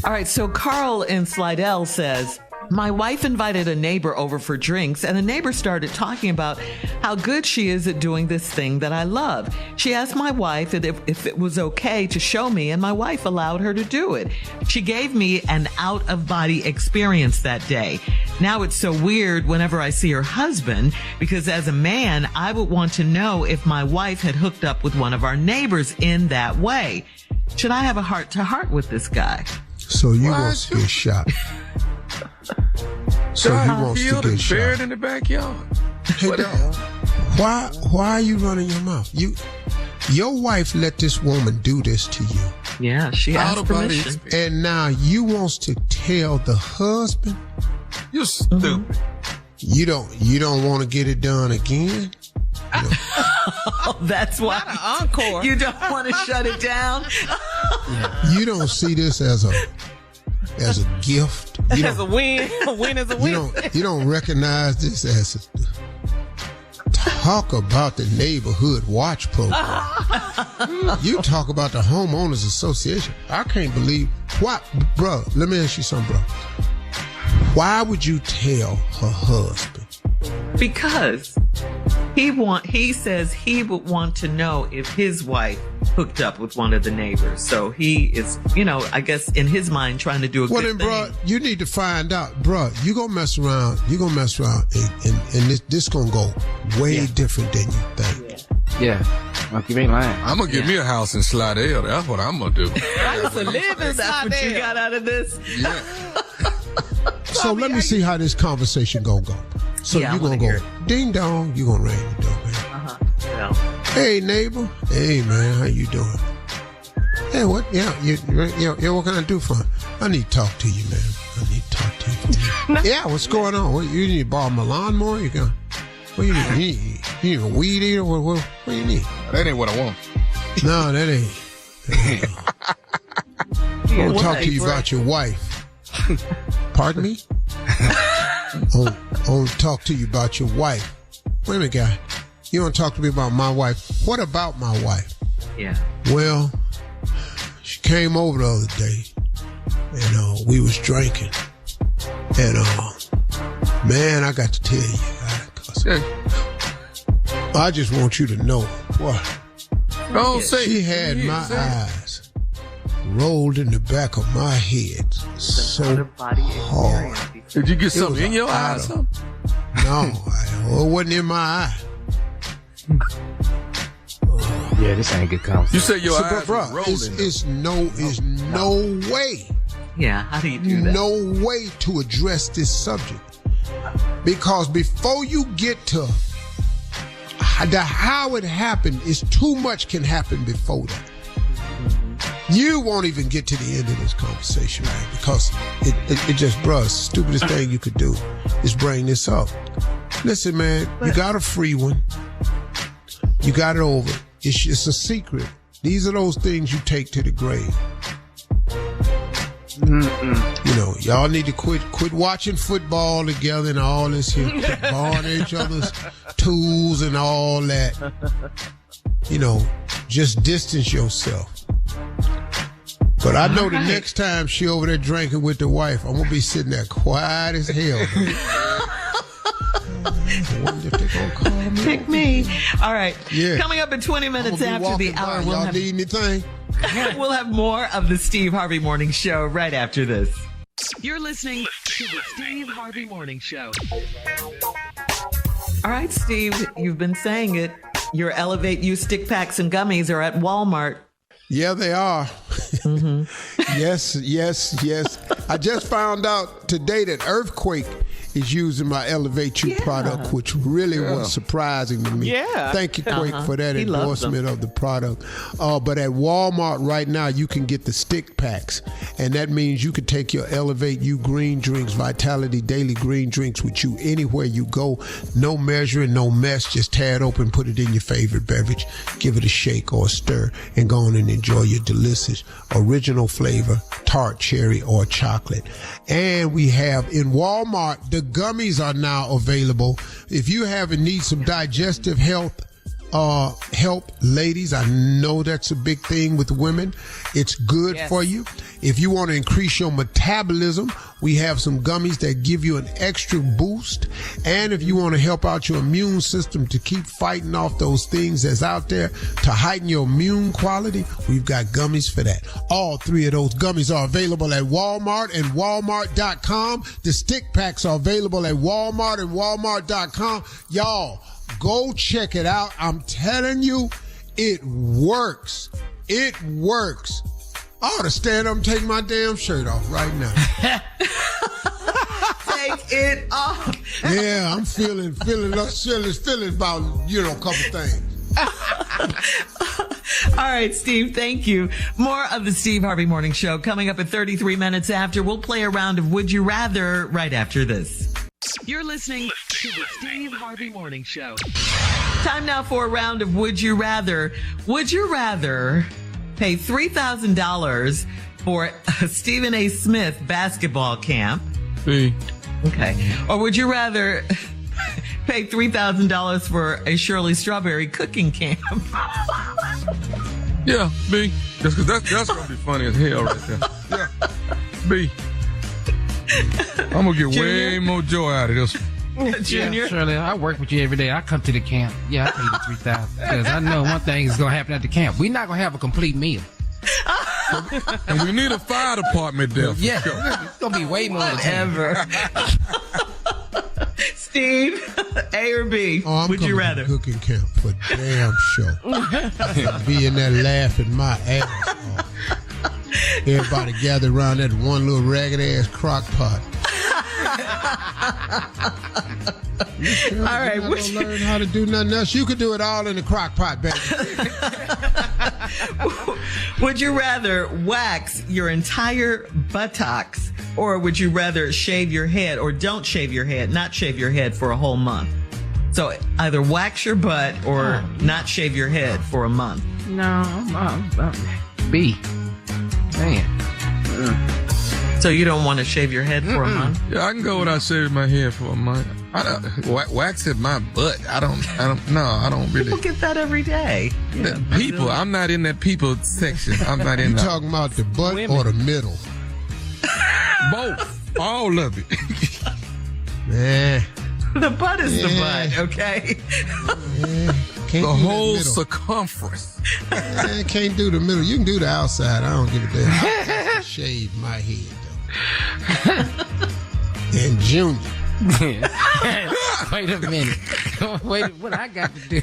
All right, so Carl in Slidell says, my wife invited a neighbor over for drinks, and the neighbor started talking about how good she is at doing this thing that I love. She asked my wife if it was okay to show me, and my wife allowed her to do it. She gave me an out-of-body experience that day. Now it's so weird whenever I see her husband, because as a man, I would want to know if my wife had hooked up with one of our neighbors in that way. Should I have a heart-to-heart with this guy? So you want to get shot. So he wants to get shot. Buried in the backyard. Hey, dog, why are you running your mouth? Your wife let this woman do this to you. Yeah, she asked permission. And now you wants to tell the husband? You stupid. You don't want to get it done again? That's why. Not an encore. You don't want to shut it down? You don't see this as a gift. As a win. A win is a win. You don't recognize this as talk about the neighborhood watch program. You talk about the homeowners association. I can't believe why, bro. Let me ask you something, bro. Why would you tell her husband? Because he says he would want to know if his wife hooked up with one of the neighbors. So he is, I guess in his mind trying to do a good thing. Well, then, bro, you need to find out, bro. You gonna mess around. And this gonna go way different than you think. Yeah. You ain't lying. I'm gonna get me a house in Slidell. That's what I'm gonna do. I used to live in That's what you got out of this? Yeah. So let me see how this conversation gonna go. So you're gonna go ding dong. You gonna ring the doorbell. Yeah. Hey neighbor. Hey man, how you doing? Hey, what? Yeah, what can I do for you? I need to talk to you, man. I need to talk to you. Yeah, what's going on? What, you need to borrow my lawnmower? What you need? You need a weed eater? What do you need? That ain't what I want. No, that ain't. I want to talk to you about your wife. Pardon me? I want to talk to you about your wife. Wait a minute, guy. You want to talk to me about my wife? What about my wife? Yeah. Well, she came over the other day, and we was drinking. And, man, I got to tell you, I just want you to know what. Don't say she had my eyes rolled in the back of my head so hard. Did you get something in your eyes? No, it wasn't in my eye. Yeah, this ain't good conversation. You say your So, eyes bro, are rolling. it's no way. Yeah, how do you do that? No way to address this subject. Because before you get to how it happened, is too much can happen before that. You won't even get to the end of this conversation, man, because it just, bro, stupidest thing you could do is bring this up. Listen, man, you got a free one. You got it over. It's a secret. These are those things you take to the grave. You know, y'all need to quit watching football together and all this here, quit borrowing each other's tools and all that. You know, just distance yourself. But I know the next time she over there drinking with the wife, I'm gonna be sitting there quiet as hell. I wonder if they gonna call me. Pick me. All right. Yeah. Coming up in 20 minutes after the hour, y'all need anything? We'll have more of the Steve Harvey Morning Show right after this. You're listening to the Steve Harvey Morning Show. All right, Steve, you've been saying it. Your Elevate You stick packs and gummies are at Walmart. Yeah, they are. Mm-hmm. Yes. I just found out today that Earthquake is using my Elevate You product, which really was surprising to me. Yeah. Thank you, Quake, for that endorsement of the product. But at Walmart right now, you can get the stick packs. And that means you can take your Elevate You green drinks, Vitality Daily green drinks with you anywhere you go. No measuring, no mess. Just tear it open, put it in your favorite beverage, give it a shake or a stir, and go on and enjoy your delicious original flavor, tart, cherry, or chocolate. And we have in Walmart, the gummies are now available. If you need some digestive help, ladies, I know that's a big thing with women. It's good for you. If you want to increase your metabolism, we have some gummies that give you an extra boost. And if you want to help out your immune system to keep fighting off those things that's out there to heighten your immune quality, we've got gummies for that. All three of those gummies are available at Walmart and Walmart.com. The stick packs are available at Walmart and Walmart.com. Y'all, go check it out. I'm telling you, it works. It works. I ought to stand up and take my damn shirt off right now. Take it off. Yeah, I'm feeling about, a couple things. All right, Steve, thank you. More of the Steve Harvey Morning Show coming up at 33 minutes after. We'll play a round of Would You Rather right after this. You're listening to the Steve Harvey Morning Show. Time now for a round of Would You Rather. Would you rather pay $3,000 for a Stephen A. Smith basketball camp? B. Okay. Or would you rather pay $3,000 for a Shirley Strawberry cooking camp? Yeah, B. Just because that's going to be funny as hell right there. Yeah. B. I'm going to get way more joy out of this one. Junior? Yeah, Shirley, I work with you every day. I come to the camp. Yeah, I pay you $3,000 because I know one thing is going to happen at the camp. We're not going to have a complete meal. And we need a fire department there. Yeah, it's going to be way more than ever. Steve, A or B? Oh, I'm would you rather? Cooking camp for damn sure. Be in there laughing my ass off. Everybody gathered around that one little ragged ass crock pot. All right, would you learn how to do nothing else? You could do it all in the crock pot, baby. Would you rather wax your entire buttocks, or would you rather shave your head, or don't shave your head, not shave your head for a whole month? So either wax your butt or not shave your head for a month. No, I'm B. Man. So you don't want to shave your head for a month? Yeah, I can go without shaving my head for a month. Waxing my butt. I don't really. People get that every day. Yeah, people, I'm not in that people section. I'm not in You that. talking about the butt or the middle? Both. All of it. Nah. The butt is the butt, okay? Can't the do whole that middle. circumference. Can't do the middle. You can do the outside. I don't give a damn. I shave my head though. And Junior. Wait a minute. Wait, what I got to do?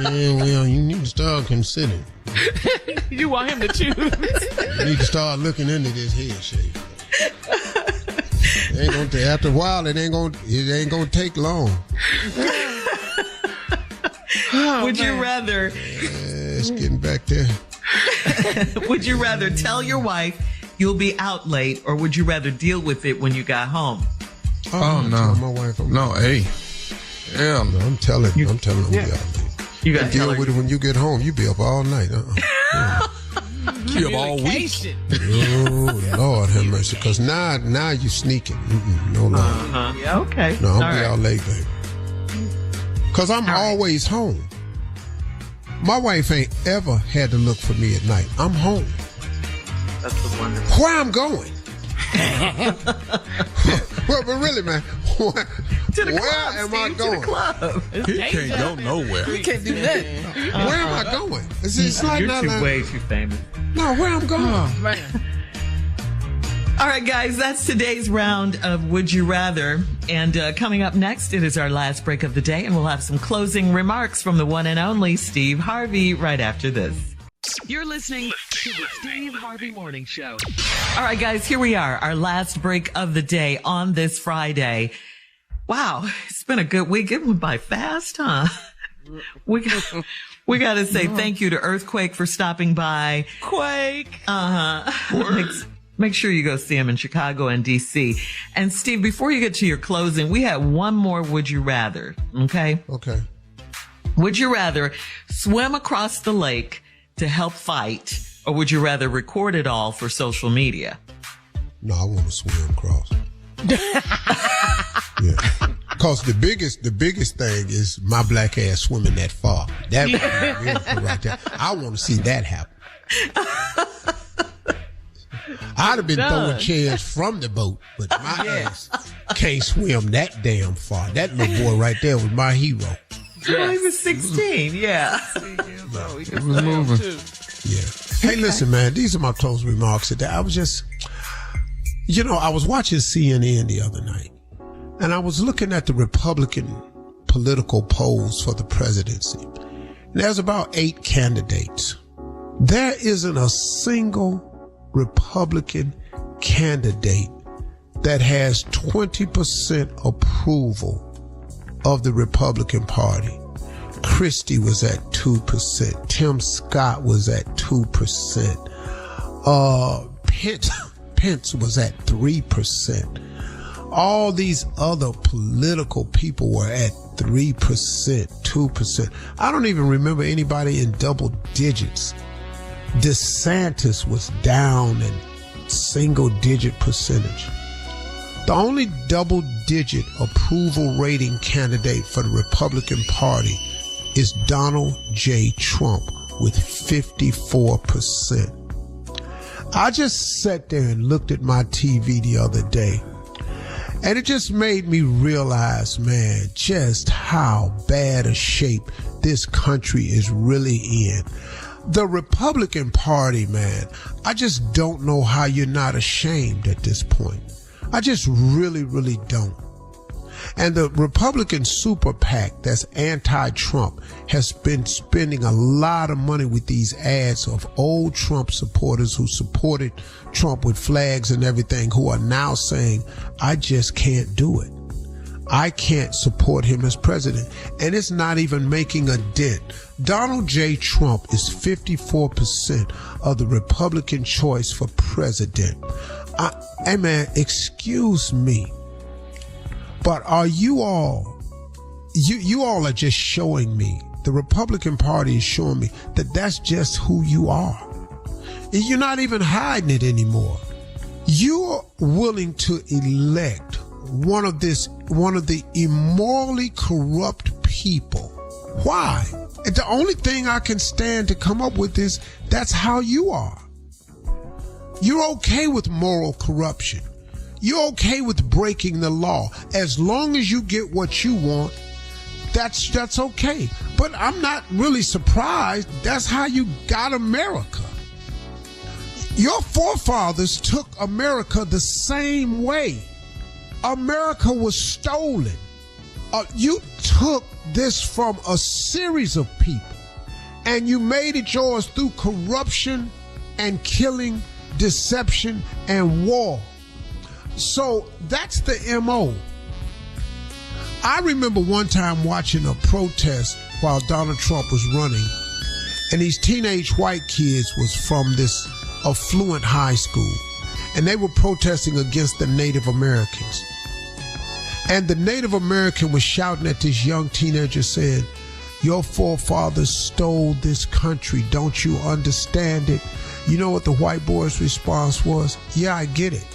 Yeah, well, you need to start considering. You want him to choose? You need to start looking into this head shape. After a while, it ain't gonna take long. Would you rather? It's getting back there. Would you rather tell your wife you'll be out late, or would you rather deal with it when you got home? Oh no, my wife. No, hey, hell no. I'm telling her. I'll be out late. You got to deal with it when you get home. You be up all night. You up all week. Oh Lord, have mercy. Because now you sneaking. No Lord. Yeah, okay. No, I'll All be right. out late, baby. Because I'm always home. My wife ain't ever had to look for me at night. I'm home. That's the wonderful. Where I'm going? Well, but really, man, To the where club, am Steve, I going? To the club. He can't go nowhere. You can't do that. Where am I going? It's like You're way too famous. No, where I'm going? Oh, man. All right, guys, that's today's round of Would You Rather. And coming up next, it is our last break of the day, and we'll have some closing remarks from the one and only Steve Harvey right after this. You're listening to the Steve Harvey Morning Show. All right, guys, here we are, our last break of the day on this Friday. Wow, it's been a good week. It went by fast, huh? We got to say thank you to Earthquake for stopping by. Quake. Make sure you go see him in Chicago and D.C. And Steve, before you get to your closing, we have one more Would You Rather, okay? Okay. Would you rather swim across the lake to help fight, or would you rather record it all for social media? No, I want to swim across. Yeah. Because the biggest thing is my black ass swimming that far. That really right there. I want to see that happen. I'd have been throwing chairs from the boat, but my ass can't swim that damn far. That little boy right there was my hero. Well, he was 16, yeah. It was moving. Yeah. Hey, listen, man, these are my closing remarks today. I was just, I was watching CNN the other night, and I was looking at the Republican political polls for the presidency. There's about 8 candidates. There isn't a single Republican candidate that has 20% approval of the Republican Party. Christie was at 2%. Tim Scott was at 2%. Pence was at 3%. All these other political people were at 3%, 2%. I don't even remember anybody in double digits. DeSantis was down in single-digit percentage. The only double-digit approval rating candidate for the Republican Party is Donald J. Trump with 54%. I just sat there and looked at my TV the other day, and it just made me realize, man, just how bad a shape this country is really in. The Republican Party, man, I just don't know how you're not ashamed at this point. I just really, really don't. And the Republican super PAC that's anti-Trump has been spending a lot of money with these ads of old Trump supporters who supported Trump with flags and everything, who are now saying, I just can't do it. I can't support him as president. And it's not even making a dent. Donald J. Trump is 54% of the Republican choice for president. Hey man, excuse me, but are you all, you all are just showing me, the Republican Party is showing me that that's just who you are. You're not even hiding it anymore. You're willing to elect one of the immorally corrupt people. Why? And the only thing I can stand to come up with is that's how you are. You're okay with moral corruption. You're okay with breaking the law. As long as you get what you want, that's okay. But I'm not really surprised. That's how you got America. Your forefathers took America the same way. America was stolen. You took this from a series of people and you made it yours through corruption and killing, deception, and war. So that's the MO. I remember one time watching a protest while Donald Trump was running, and these teenage white kids was from this affluent high school, and they were protesting against the Native Americans. And the Native American was shouting at this young teenager saying, "Your forefathers stole this country. Don't you understand it?" You know what the white boy's response was? "Yeah, I get it.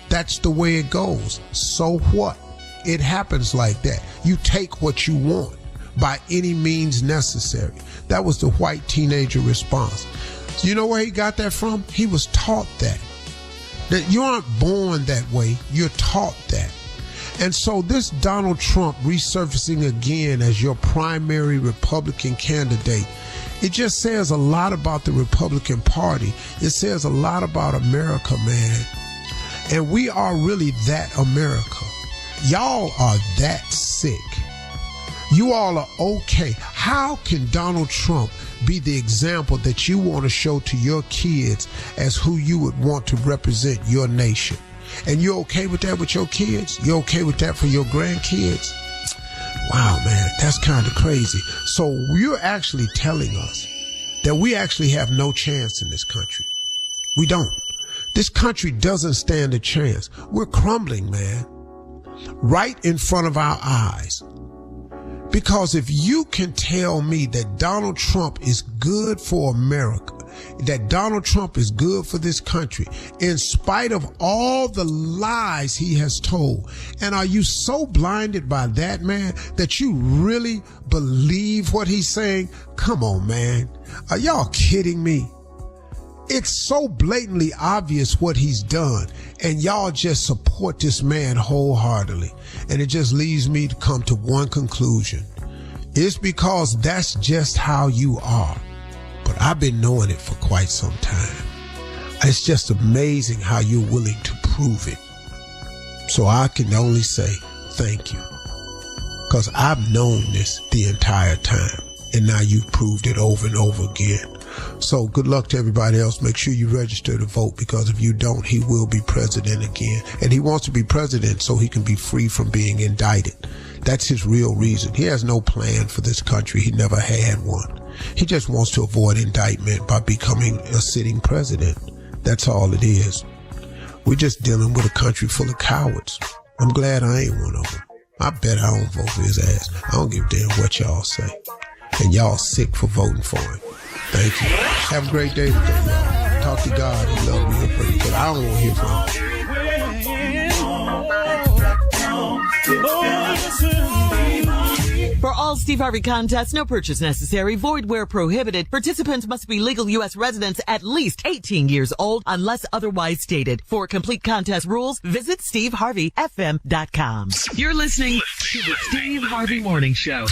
That's the way it goes. So what? It happens like that. You take what you want by any means necessary." That was the white teenager response. So you know where he got that from? He was taught that. That you aren't born that way. You're taught that. And so this Donald Trump resurfacing again as your primary Republican candidate, it just says a lot about the Republican Party. It says a lot about America, man. And we are really that America. Y'all are that sick. You all are okay. How can Donald Trump be the example that you want to show to your kids as who you would want to represent your nation? And you're okay with that with your kids? You're okay with that for your grandkids? Wow, man, that's kind of crazy. So you're actually telling us that we actually have no chance in this country. We don't. This country doesn't stand a chance. We're crumbling, man, right in front of our eyes. Because if you can tell me that Donald Trump is good for America, that Donald Trump is good for this country, in spite of all the lies he has told, and are you so blinded by that, man, that you really believe what he's saying? Come on, man. Are y'all kidding me? It's so blatantly obvious what he's done, and y'all just support this man wholeheartedly. And it just leads me to come to one conclusion. It's because that's just how you are. But I've been knowing it for quite some time. It's just amazing how you're willing to prove it. So I can only say thank you. Because I've known this the entire time. And now you've proved it over and over again. So good luck to everybody else. Make sure you register to vote, because if you don't, he will be president again. And he wants to be president so he can be free from being indicted. That's his real reason. He has no plan for this country. He never had one. He just wants to avoid indictment by becoming a sitting president. That's all it is. We're just dealing with a country full of cowards. I'm glad I ain't one of them. I bet I don't vote for his ass. I don't give a damn what y'all say. And y'all sick for voting for him. Thank you. Have a great day today, y'all. Talk to God. He loves me and pray, because I don't want to hear from him. For all Steve Harvey contests, no purchase necessary, void where prohibited. Participants must be legal U.S. residents at least 18 years old unless otherwise stated. For complete contest rules, visit SteveHarveyFM.com. You're listening to the Steve Harvey Morning Show.